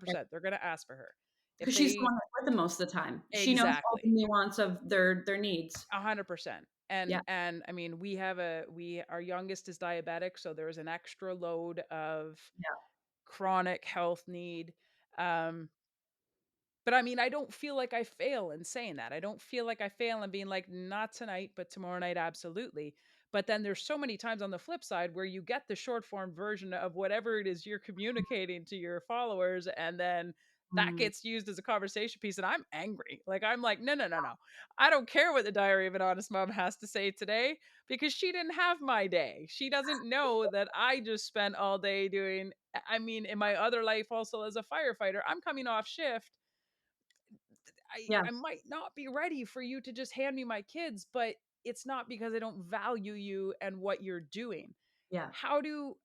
Right. 100%. They're gonna ask for her. If Because she's the they one that's with them most of the time. She knows all the exactly nuance of their needs. 100%. Yeah. And I mean, we our youngest is diabetic, so there's an extra load of Yeah. chronic health need. Um, but I mean, I don't feel like I fail in saying that. I don't feel like I fail in being like, not tonight, but tomorrow night, absolutely. But then there's so many times on the flip side where you get the short form version of whatever it is you're communicating to your followers, and then that Mm. gets used as a conversation piece. And I'm angry. Like, I'm like, no, no, no, no. I don't care what the Diary of an Honest Mom has to say today because she didn't have my day. She doesn't know that I just spent all day doing, I mean, in my other life, also as a firefighter, I'm coming off shift I Yes. might not be ready for you to just hand me my kids, but it's not because I don't value you and what you're doing. Yeah. How do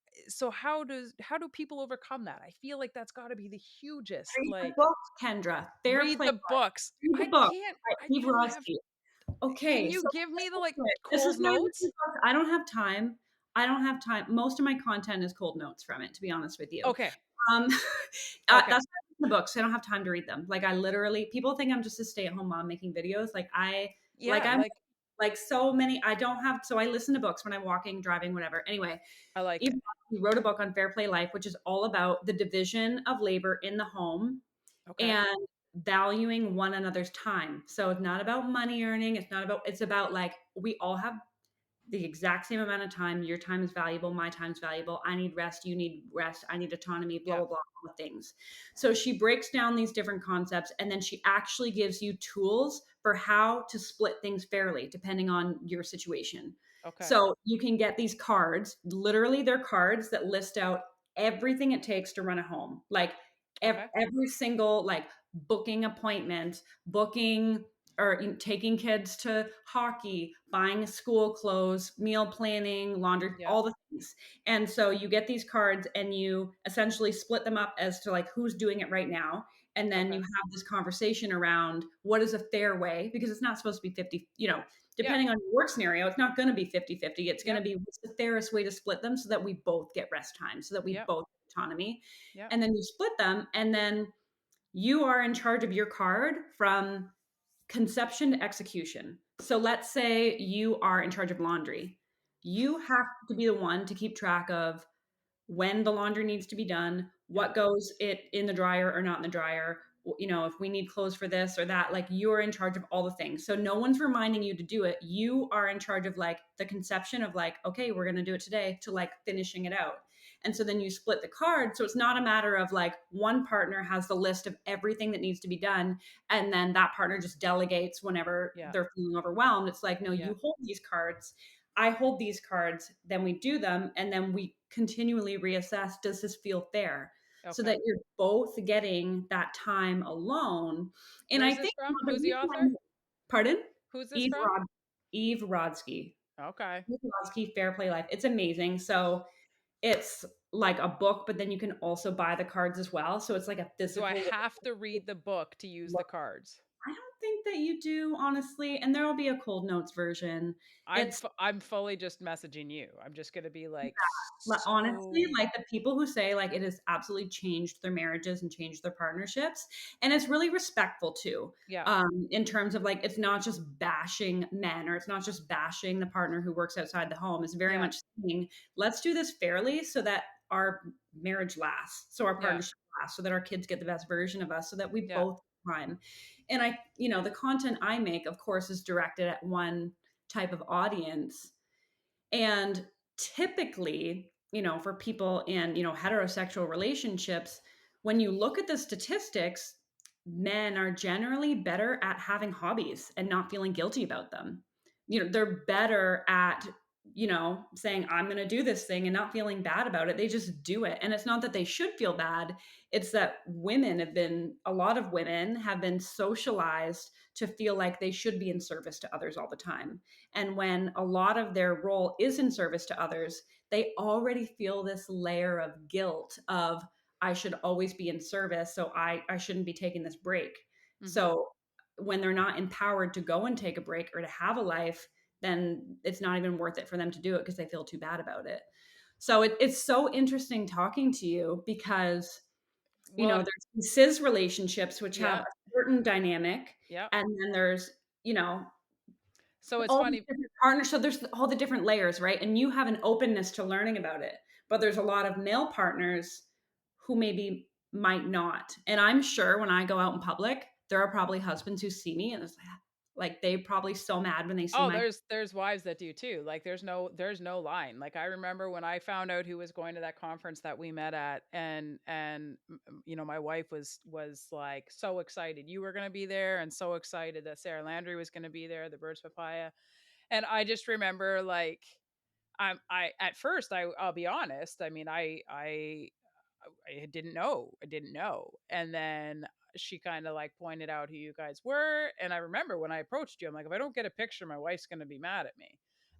how do people overcome that? I feel like that's got to be the hugest, Read the like, book, Kendra. Fair read play. the books. Read the book by I Eve don't have. Rodsky. Can Okay, you so give me the, like, this Cole's is my notes? weekly book. I don't have time. I don't have time. Most of my content is cold notes from it, to be honest with you. Okay. Um, Okay. that's why I read the books. I don't have time to read them. Like I literally, people think I'm just a stay-at-home mom making videos. Yeah, I'm like, like so many. I don't have. So I listen to books when I'm walking, driving, whatever. Anyway, I like even it. he wrote a book on Fair Play Life, which is all about the division of labor in the home Okay. and valuing one another's time. So it's not about money earning. It's about like we all have the exact same amount of time. Your time is valuable. My time is valuable. I need rest. You need rest. I need autonomy, blah, Yeah. blah, blah, all the things. So she breaks down these different concepts and then she actually gives you tools for how to split things fairly, depending on your situation. Okay. So you can get these cards, literally, they're cards that list out everything it takes to run a home. Like Okay. every single, like booking appointment, booking or taking kids to hockey, buying school clothes, meal planning, laundry, Yeah. all the things. And so you get these cards and you essentially split them up as to like who's doing it right now. And then you Okay. have this conversation around what is a fair way, because it's not supposed to be 50, Yeah. depending on your work scenario, it's not going to be 50-50. It's going to Yep. be what's the fairest way to split them so that we both get rest time, so that we Yep. both get autonomy. Yep. And then you split them and then you are in charge of your card from conception to execution. So let's say you are in charge of laundry. You have to be the one to keep track of when the laundry needs to be done, Yep. what goes it in the dryer or not in the dryer, if we need clothes for this or that, like you're in charge of all the things. So no one's reminding you to do it. You are in charge of like the conception of like, okay, we're going to do it today to like finishing it out. And so then you split the card. So it's not a matter of like one partner has the list of everything that needs to be done. And then that partner just delegates whenever Yeah. they're feeling overwhelmed. It's like, no, Yeah. you hold these cards. I hold these cards, then we do them, and then we continually reassess, does this feel fair? So Okay. that you're both getting that time alone. And I Where's this think from? the Who's the reason author? pardon? Who's this Eve from? Rod Eve Rodsky. Okay. Eve Rodsky, Fair Play Life. It's amazing. So it's like a book, but then you can also buy the cards as well. So it's like a Do I physical have to read the book to use the cards? I don't think that you do, honestly. And there will be a cold notes version. It's I'm fully just messaging you. I'm just gonna be like, honestly, so like the people who say like it has absolutely changed their marriages and changed their partnerships, and it's really respectful too. yeah. In terms of like it's not just bashing men or it's not just bashing the partner who works outside the home. It's very Yeah. much saying, let's do this fairly so that our marriage lasts, so our Yeah. partnership lasts, so that our kids get the best version of us, so that we Yeah. both time. And the content I make, of course, is directed at one type of audience. And typically, for people in, heterosexual relationships, when you look at the statistics, men are generally better at having hobbies and not feeling guilty about them. They're better at, saying, I'm going to do this thing and not feeling bad about it. They just do it. And it's not that they should feel bad. It's that a lot of women have been socialized to feel like they should be in service to others all the time. And when a lot of their role is in service to others, they already feel this layer of guilt of, I should always be in service. So I shouldn't be taking this break. Mhm. So when they're not empowered to go and take a break or to have a life, then it's not even worth it for them to do it because they feel too bad about it. So it's so interesting talking to you because, Well, there's these cis relationships which have yeah. a certain dynamic. Yeah. And then there's, So it's all these funny. different partners. So there's all the different layers, right? And you have an openness to learning about it. But there's a lot of male partners who maybe might not. And I'm sure when I go out in public, there are probably husbands who see me and it's like they probably so mad when they see Oh, my there's wives that do too. Like, there's no line. Like, I remember when I found out who was going to that conference that we met at, and my wife was like so excited you were going to be there, and so excited that Sarah Landry was going to be there, the Birds Papaya. And I just remember, like, I at first, I'll be honest. I mean, I didn't know. I didn't know. And then she kind of like pointed out who you guys were. And I remember when I approached you, I'm like, if I don't get a picture, my wife's going to be mad at me.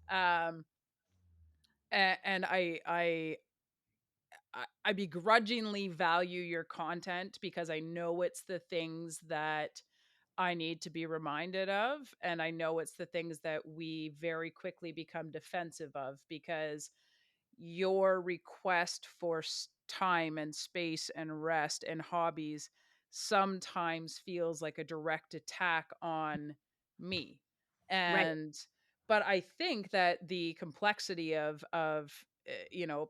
Um, and I begrudgingly value your content because I know it's the things that I need to be reminded of. And I know it's the things that we very quickly become defensive of because your request for time and space and rest and hobbies sometimes feels like a direct attack on me. Right, And but I think that the complexity of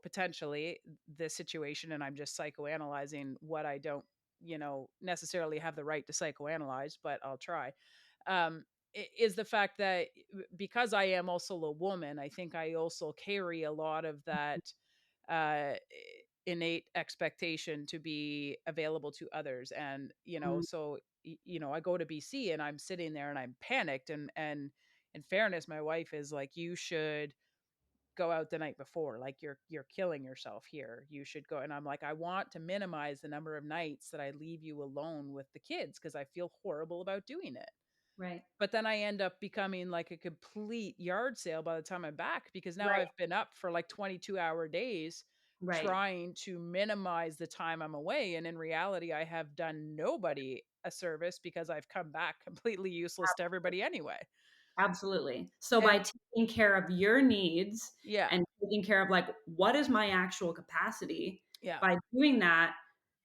potentially this situation, and I'm just psychoanalyzing what I don't necessarily have the right to psychoanalyze, but I'll try. Is the fact that because I am also a woman, I think I also carry a lot of that uh, innate expectation to be available to others. And, mm, so, I go to BC and I'm sitting there and I'm panicked. And in fairness, my wife is like, you should go out the night before. Like you're killing yourself here. You should go. And I'm like, I want to minimize the number of nights that I leave you alone with the kids because I feel horrible about doing it. right, But then I end up becoming like a complete yard sale by the time I'm back because now right, I've been up for like 22-hour days right. trying to minimize the time I'm away. And in reality, I have done nobody a service because I've come back completely useless to everybody anyway. Absolutely. So by And taking care of your needs yeah, and taking care of, like, what is my actual capacity, yeah, by doing that,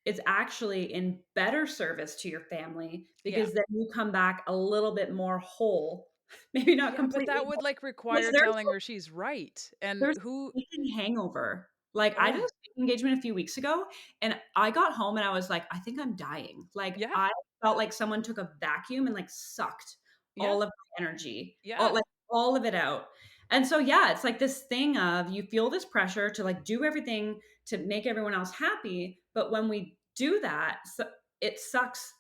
it's actually in better service to your family yeah. because then you come back a little bit more whole, maybe not Yeah, but completely that would whole, like because require telling her she's right. And there's who, a speaking hangover. Like, I did oh, a speaking engagement a few weeks ago, and I got home and I was like, "I think I'm dying." Like, yeah, I felt like someone took a vacuum and, like, sucked yeah, all of my energy, yeah, all of it out. And so, yeah, it's like this thing of you feel this pressure to, like, do everything to make everyone else happy, but when we do that, it sucks,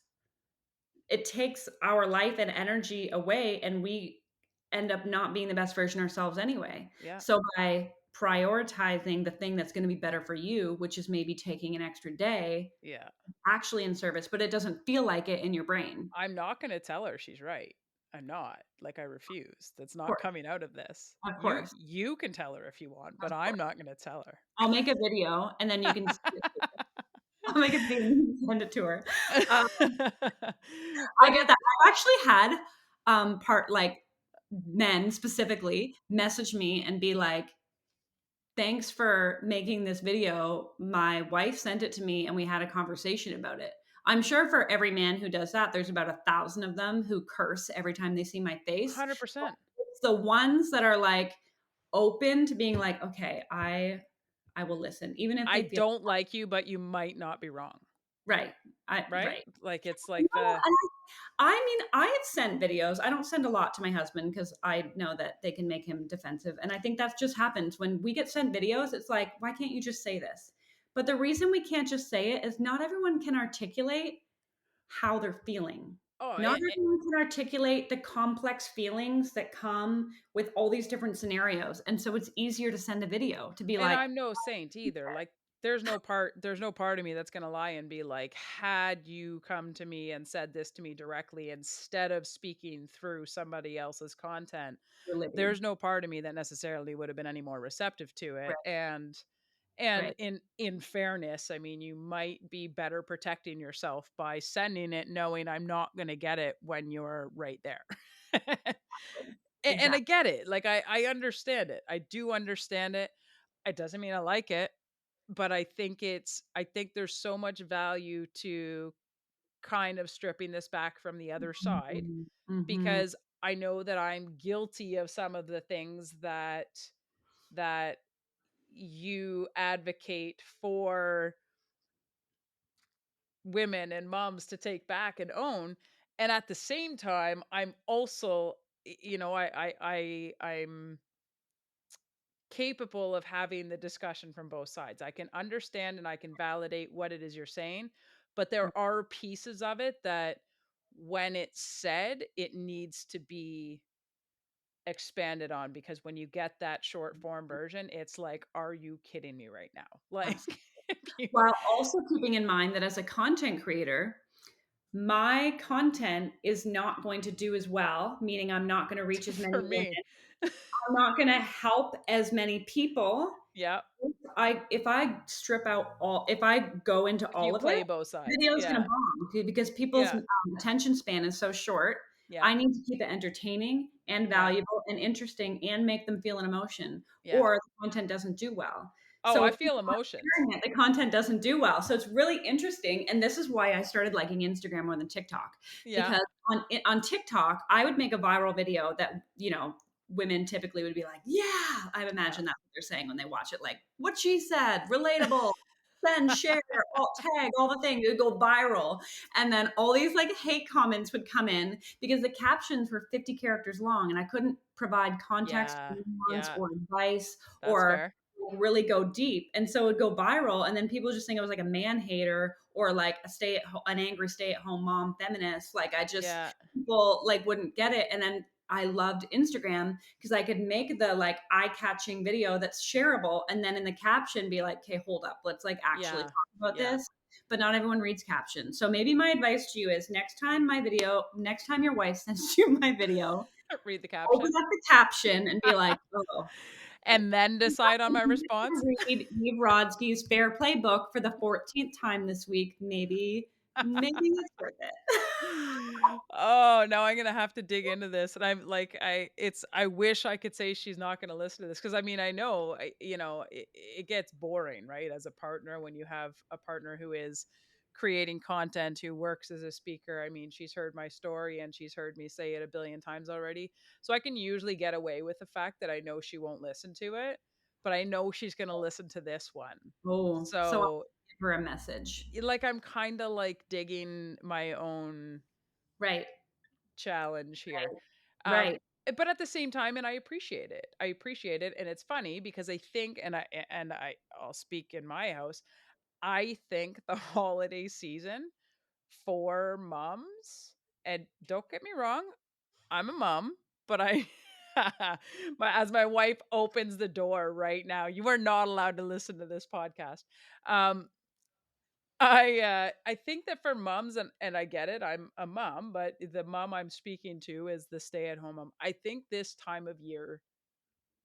it takes our life and energy away, and we end up not being the best version of ourselves anyway. yeah, So by prioritizing the thing that's going to be better for you, which is maybe taking an extra day, yeah. actually in service, but it doesn't feel like it in your brain. I'm not gonna tell her she's right. I'm not. Like, I refuse. That's Of not course, coming out of this. of You course, you can tell her if you want, but of I'm course. not gonna tell her. I'll make a video and then you can I'll make a video and send it to her. Um, I But get it that. I've actually had part like men specifically message me and be like, thanks for making this video. My wife sent it to me and we had a conversation about it. I'm sure for every man who does that, there's about 1,000 of them who curse every time they see my face. 100%. It's the ones that are like open to being like, okay, I will listen, even if I they feel don't like you, but you might not be wrong, right. right? Right. Like, it's like No, the and I mean, I have sent videos. I don't send a lot to my husband because I know that they can make him defensive. And I think that just happens when we get sent videos. It's like, why can't you just say this? But the reason we can't just say it is not everyone can articulate how they're feeling. oh, Not everyone can articulate the complex feelings that come with all these different scenarios. And so it's easier to send a video to be and like, I'm no saint either. Like, there's no part of me that's gonna lie and be like, had you come to me and said this to me directly instead of speaking through somebody else's content, you're Libby. there's no part of me that necessarily would have been any more receptive to it. Right, And right. in fairness, I mean, you might be better protecting yourself by sending it knowing I'm not gonna get it when you're right there. And I Exactly. get it. Like, I understand it. I do understand it. It doesn't mean I like it, but I think there's so much value to kind of stripping this back from the other side Mhm. Mhm. because I know that I'm guilty of some of the things that you advocate for women and moms to take back and own. And at the same time, I'm also, I'm capable of having the discussion from both sides. I can understand and I can validate what it is you're saying, but there are pieces of it that when it's said, it needs to be expanded on because when you get that short form version, it's like, are you kidding me right now? Like, Absolutely. if you, While also keeping in mind that as a content creator, my content is not going to do as well, meaning I'm not going to reach as many For women. me. I'm not going to help as many people. Yeah. If I strip out all if I go into If you all of it, play both sides. video's gonna Yeah. bomb, okay, because people's, Yeah. attention span is so short. Yeah. I need to keep it entertaining and Yeah. valuable and interesting and make them feel an emotion, Yeah. or the content doesn't do well. Oh, So I if feel people aren't emotions. sharing it, the content doesn't do well. So it's really interesting, and this is why I started liking Instagram more than TikTok, Yeah. because on TikTok, I would make a viral video that, women typically would be like, "Yeah." I Yeah. imagine that's what they're saying when they watch it, like, "What she said, relatable, send, share, alt tag, all the things." It would go viral, and then all these, like, hate comments would come in because the captions were 50 characters long, and I couldn't provide context or Yeah. nuance Yeah. or advice That's or fair. really go deep, and so it would go viral, and then people just think I was, like, a man hater or, like, an angry stay-at-home mom feminist. Like, I just Yeah. people, like, wouldn't get it, and then I loved Instagram because I could make the, like, eye-catching video that's shareable, and then in the caption be like, "Okay, hold up. Let's, like, actually Yeah. talk about Yeah. this." But not everyone reads captions. So maybe my advice to you is next time your wife sends you my video, Read the open caption. up the caption and be like, "Oh, And then decide on my response. read Eve Rodsky's Fair Play book for the 14th time this week. Maybe it's worth it." Oh, now I'm gonna have to dig into this, and I'm like, I wish I could say she's not gonna listen to this because I mean, I know, it gets boring, right? As a partner, when you have a partner who is creating content, who works as a speaker. I mean, she's heard my story and she's heard me say it a billion times already. So I can usually get away with the fact that I know she won't listen to it, but I know she's gonna listen to this one. Oh, so I'll So give her a message. like I'm kind of like digging my own Right, challenge here. right, But at the same time, and I appreciate it. I appreciate it, and it's funny because I think, I'll speak in my house. I think the holiday season for moms, and don't get me wrong, I'm a mom, but as my wife opens the door right now, you are not allowed to listen to this podcast. Um, I think that for moms, and I get it, I'm a mom, but the mom I'm speaking to is the stay-at-home mom. I think this time of year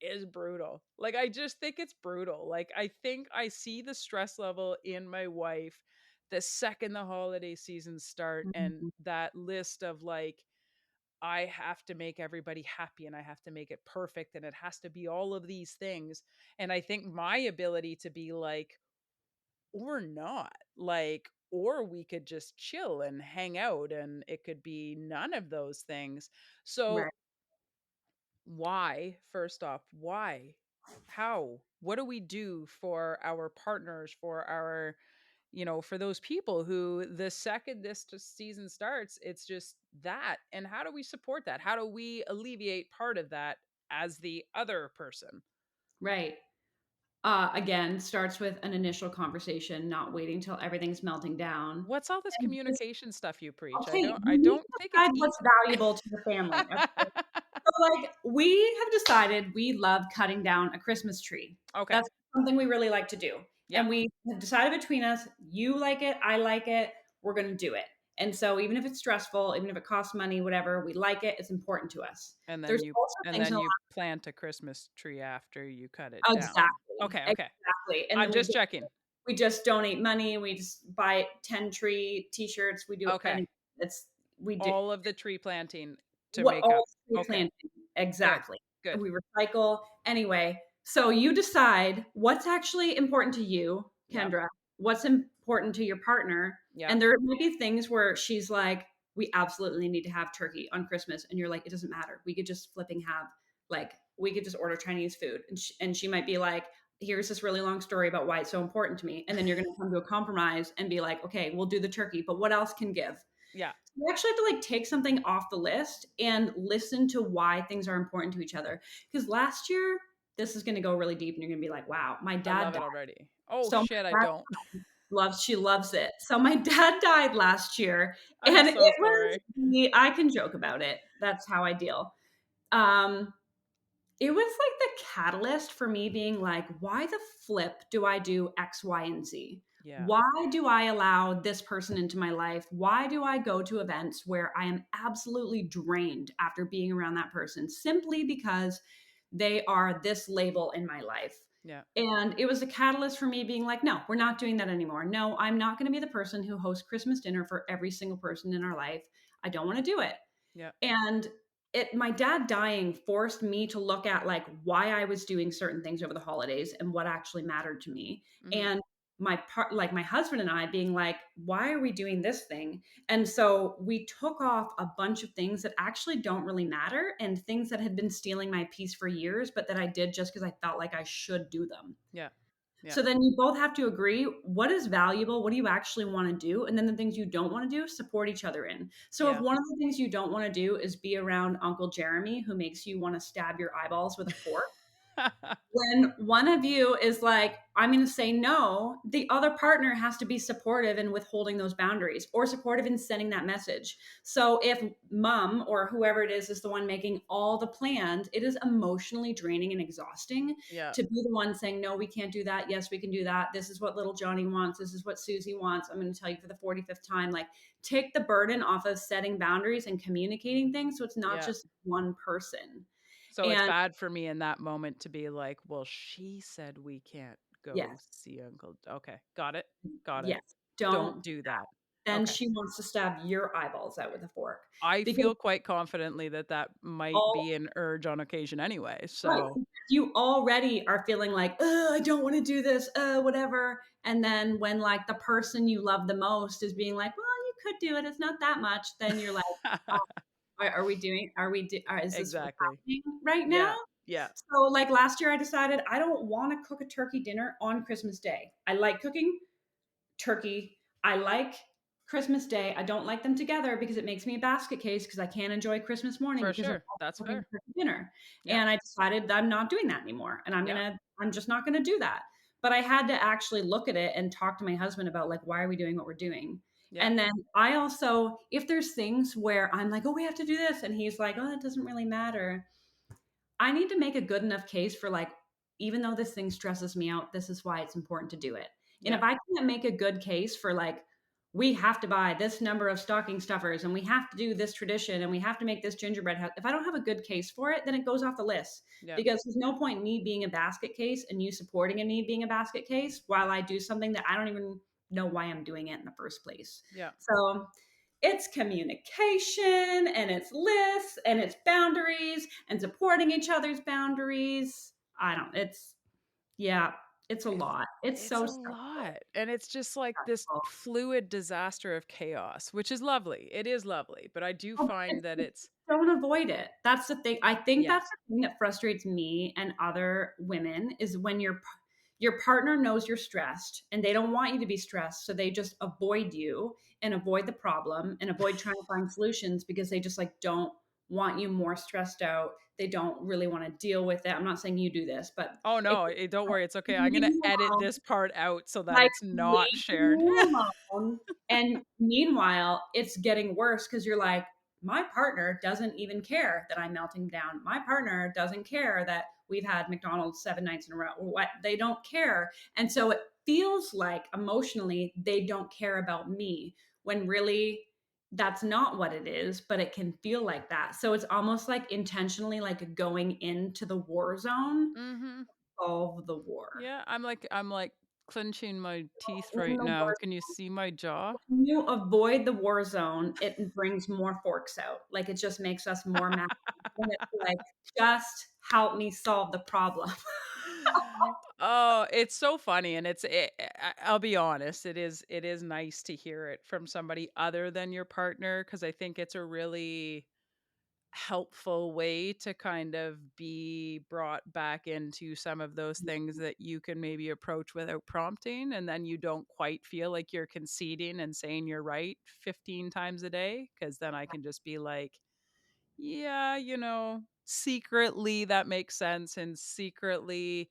is brutal. Like I just think it's brutal. Like I think I see the stress level in my wife the second the holiday seasons start, and mhm, that list of like I have to make everybody happy and I have to make it perfect and it has to be all of these things. And I think my ability to be like, or not. Like, or we could just chill and hang out and it could be none of those things. So, right, why, first off, why? How? What do we do for our partners, for our, for those people who the second season starts, it's just that. And how do we support that? How do we alleviate part of that as the other person? right. Again, starts with an initial conversation, not waiting till everything's melting down. What's all this And just communication stuff you preach? okay, I you need don't to think it's decide what's easy. valuable to your family, okay? So, like, we have decided we love cutting down a Christmas tree. Okay. That's something we really like to do. Yeah. And we have decided between us, you like it, I like it, we're going to do it. And so, even if it's stressful, even if it costs money, whatever, we like it, it's important to us. And then There's you also and things then in you plant a Christmas tree after you cut it down. exactly, Okay, okay. exactly. And I'm then just checking. we just donate money. We just buy 10 tree t-shirts. We do Okay. any, it's, we do All of the tree planting to what make all up. tree Okay. planting. Good. Exactly. And Good. we recycle anyway. So you decide what's actually important to you, Yep. Kendra, what's important to your partner. Yep. And there might be things where she's like, we absolutely need to have turkey on Christmas. And you're like, it doesn't matter. We could just flipping have, like, we could just order Chinese food. And she might be like, here's this really long story about why it's so important to me. And then you're going to come to a compromise and be like, okay, we'll do the turkey, but what else can give? Yeah. You actually have to, like, take something off the list and listen to why things are important to each other. Because last year, this is going to go really deep, and you're going to be like, "Wow, my I dad love died." it already. Oh So shit, I my dad don't. she loves it. So my dad died last year, I'm and it so was sorry. I can joke about it. That's how I deal. Um, it was like the catalyst for me being like, "Why the flip do I do X, Y, and Z?" Yeah. Why do I allow this person into my life? Why do I go to events where I am absolutely drained after being around that person simply because they are this label in my life? Yeah. And it was a catalyst for me being like, no, we're not doing that anymore. No, I'm not going to be the person who hosts Christmas dinner for every single person in our life. I don't want to do it. Yeah. And my dad dying forced me to look at like why I was doing certain things over the holidays and what actually mattered to me. Mhm. And my husband and I being like, why are we doing this thing? And so we took off a bunch of things that actually don't really matter and things that had been stealing my peace for years, but that I did just because I felt like I should do them. Yeah. Yeah. So then you both have to agree what is valuable, what do you actually want to do? And then the things you don't want to do, support each other in. So if Yeah. one of the things you don't want to do is be around Uncle Jeremy, who makes you want to stab your eyeballs with a fork, when one of you is like, I'm going to say no, the other partner has to be supportive in withholding those boundaries or supportive in sending that message. So if mom or whoever it is the one making all the plans, it is emotionally draining and exhausting Yeah. to be the one saying, no, we can't do that. Yes, we can do that. This is what little Johnny wants. This is what Susie wants. I'm going to tell you for the 45th time. Like, take the burden off of setting boundaries and communicating things. So it's not Yeah. just one person. So it's And bad for me in that moment to be like, "Well, she said we can't go yes, see Uncle." Okay, got it. Got it. yes, Don't don't do that. then Okay. she wants to stab your eyeballs out with a fork. I Because feel quite confidently that that might be all an urge on occasion anyway, right, so you already are feeling like, "Ugh, I don't wanna do this, whatever." And then when, like, the person you love the most is being like, "Well, you could do it, it's not that much," then you're like, "Oh, are we doing is this what's Exactly. happening right now?" Yeah. Yeah. So, like, last year I decided I don't wanna cook a turkey dinner on Christmas Day. I like cooking turkey. I like Christmas Day. I don't like them together because it makes me a basket case because I can't enjoy Christmas morning For because I'm sure. also That's cooking fair. turkey dinner. Yep. And I decided that I'm not doing that anymore. And Yep. I'm just not gonna do that. But I had to actually look at it and talk to my husband about like why are we doing what we're doing? Yep. And then I also, if there's things where I'm like, oh, we have to do this, and he's like, oh, it doesn't really matter. I need to make a good enough case for like, even though this thing stresses me out, this is why it's important to do it. And if Yep. I can't make a good case for like, we have to buy this number of stocking stuffers and we have to do this tradition and we have to make this gingerbread house. If I don't have a good case for it, then it goes off the list Yep. because there's no point in me being a basket case and you supporting in me being a basket case while I do something that I don't even know why I'm doing it in the first place. Yep. So it's communication and it's lists and it's boundaries and supporting each other's boundaries. I don't, it's, yeah, it's a It's lot. It's it's so a stressful. lot, and it's just like this Stressful. fluid disaster of chaos, which is lovely. It is lovely, but I do Oh, find that it's don't avoid it. That's the thing. I think yeah. that's the thing that frustrates me and other women is when your partner knows you're stressed and they don't want you to be stressed, so they just avoid you and avoid the problem and avoid trying to find solutions because they just like don't want you more stressed out. They don't really want to deal with it. I'm not saying you do this, but Oh, it no, don't worry, it's okay. I'm leave gonna you edit alone. this part out so that Like, it's not leave shared. me alone. And meanwhile, it's getting worse because you're like, my partner doesn't even care that I'm melting down. My partner doesn't care that we've had McDonald's 7 nights in a row. What they don't care. And so it feels like emotionally they don't care about me when really that's not what it is, but it can feel like that. So it's almost like intentionally like going into the war zone, Mhm. solve the war. Yeah, I'm like clenching my teeth In right the now. war Can you see my jaw? you avoid the war zone, it brings more forks out. Like, it just makes us more mad. And it's like, just help me solve the problem. Oh, it's so funny, and I'll be honest, it is nice to hear it from somebody other than your partner because I think it's a really helpful way to kind of be brought back into some of those things that you can maybe approach without prompting, and then you don't quite feel like you're conceding and saying you're right 15 times a day, because then I can just be like, yeah, secretly that makes sense, and secretly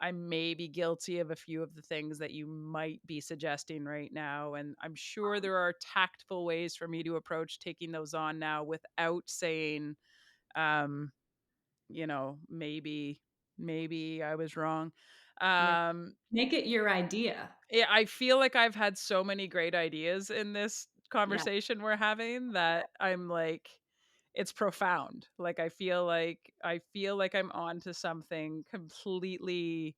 I may be guilty of a few of the things that you might be suggesting right now, and I'm sure there are tactful ways for me to approach taking those on now without saying, maybe I was wrong. Yeah. Um, Make it your idea. yeah, I feel like I've had so many great ideas in this Yeah. conversation we're having that I'm like, it's profound. Like I feel like I'm onto something completely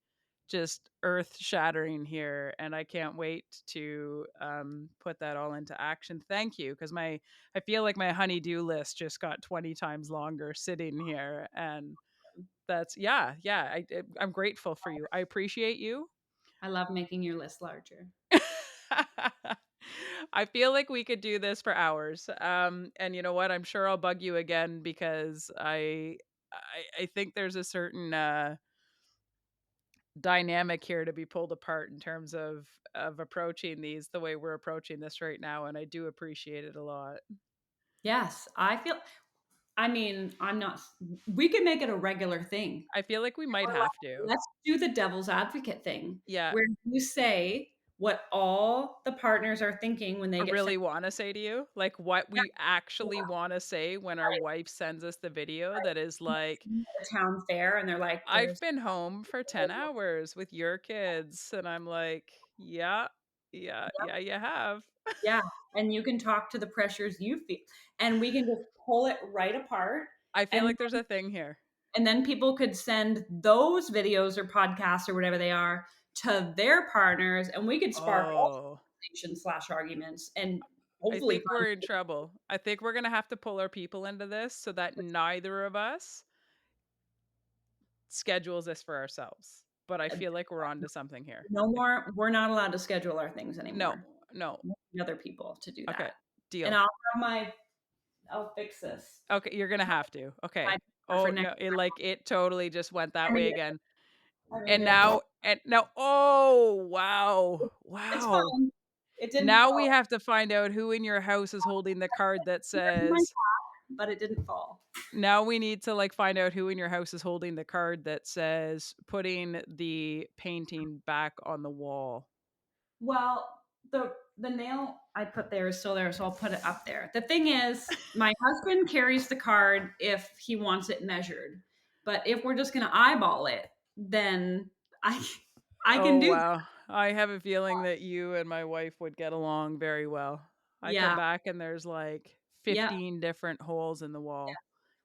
just earth shattering here, and I can't wait to put that all into action. Thank you, because my I feel like my honeydew list just got 20 times longer sitting here, and that's yeah. I'm grateful for you. I appreciate you. I love making your list larger. I feel like we could do this for hours. And you know what? I'm sure I'll bug you again because I think there's a certain dynamic here to be pulled apart in terms of approaching these the way we're approaching this right now, and I do appreciate it a lot. Yes, I mean, I'm not we can make it a regular thing. I feel like we might We're have to. Let's do the devil's advocate thing, Yeah, where you say what all the partners are thinking when they I get sent. really want to say to you, like what we Yeah, actually want to say when our right, wife sends us the video that is like, right. The town fair, and they're like, I've "There's." been home for 10 hours with your kids. And I'm like, yeah, yeah, you have. Yeah, and you can talk to the pressures you feel, and we can just pull it right apart, I feel and like there's a thing here. then people could send those videos or podcasts or whatever they are to their partners, and we could spark all Oh, conversations/arguments and I hopefully think find. we're in trouble. I think we're going to have to pull our people into this so that neither of us schedules this for ourselves. But I feel like we're on to something here. No more, we're not allowed to schedule our things No, anymore. no. We need other people to do Okay, that. And deal. I'll fix this. Okay, you're going to have to. My Okay. for Oh, next no, it totally just went that I made way it. again. I made And it. now, oh, wow. It's Wow. fine. It didn't Now we fall. have to find out who in your house is holding the card that says, But it didn't fall. now we need to like find out who in your house is holding the card that says putting the painting back on the wall. Well, the nail I put there is still there, so I'll put it up there. The thing is, my husband carries the card if he wants it measured. But if we're just gonna eyeball it, then I I can Oh, do that. wow. I have a feeling that you and my wife would get along very well. I come Yeah. back and there's like Yeah. 15 different holes in the wall.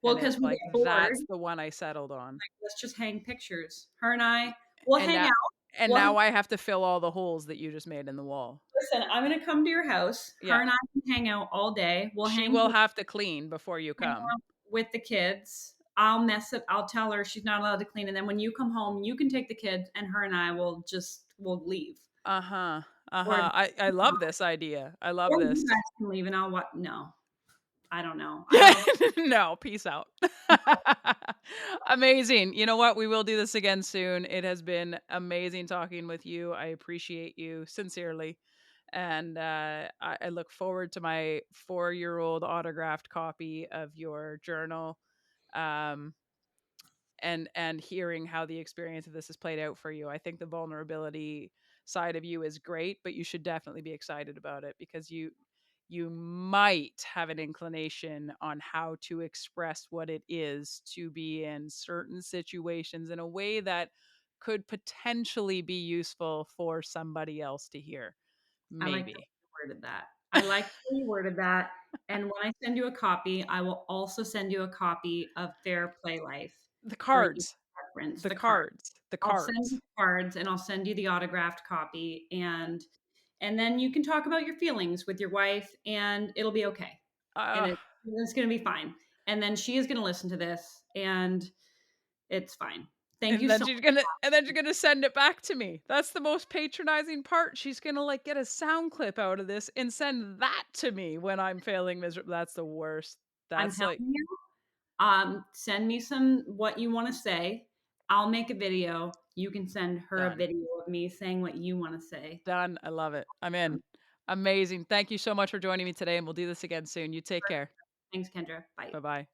Well, And because it's we like, get bored, that's the one I settled on. let's just hang pictures. Her and I will And hang now, out. and We'll now I have to fill all the holes that you just made in the wall. listen, I'm gonna come to your house. Her Yeah. and I can hang out all day. We'll She hang will have to clean before you hang come. out with the kids. I'll mess it. I'll tell her she's not allowed to clean, and then when you come home, you can take the kids, and her and I will leave, Uh-huh. or Uh-huh. I love this idea. I love or you this. guys can leave, and I'll what? No, I don't know. I don't know. No, peace out. Amazing. You know what? We will do this again soon. It has been amazing talking with you. I appreciate you sincerely. And I look forward to my 4-year-old autographed copy of your journal. Um, and hearing how the experience of this has played out for you. I think the vulnerability side of you is great, but you should definitely be excited about it because you might have an inclination on how to express what it is to be in certain situations in a way that could potentially be useful for somebody else to hear. I like the way Maybe. you worded that. I like the way you worded that. And when I send you a copy, I will also send you a copy of Fair Play Life The for you to cards, reference the the card. cards, the I'll send you cards. the cards and I'll send you the autographed copy, and then you can talk about your feelings with your wife and it'll be okay. And Uh, it's going to be fine. And then she is going to listen to this and it's fine. Thank you so and then she's gonna send it back to me. That's the most patronizing part. She's gonna like get a sound clip out of this and send that to me when I'm failing miserable. That's the worst. I'm That's telling like you, send me some what you want to say. I'll make a video. You can send her a done. video of me saying what you want to say. Done. I love it. I'm in. Amazing. Thank you so much for joining me today, and we'll do this again soon. You take care. Thanks, Kendra. Bye. Bye bye.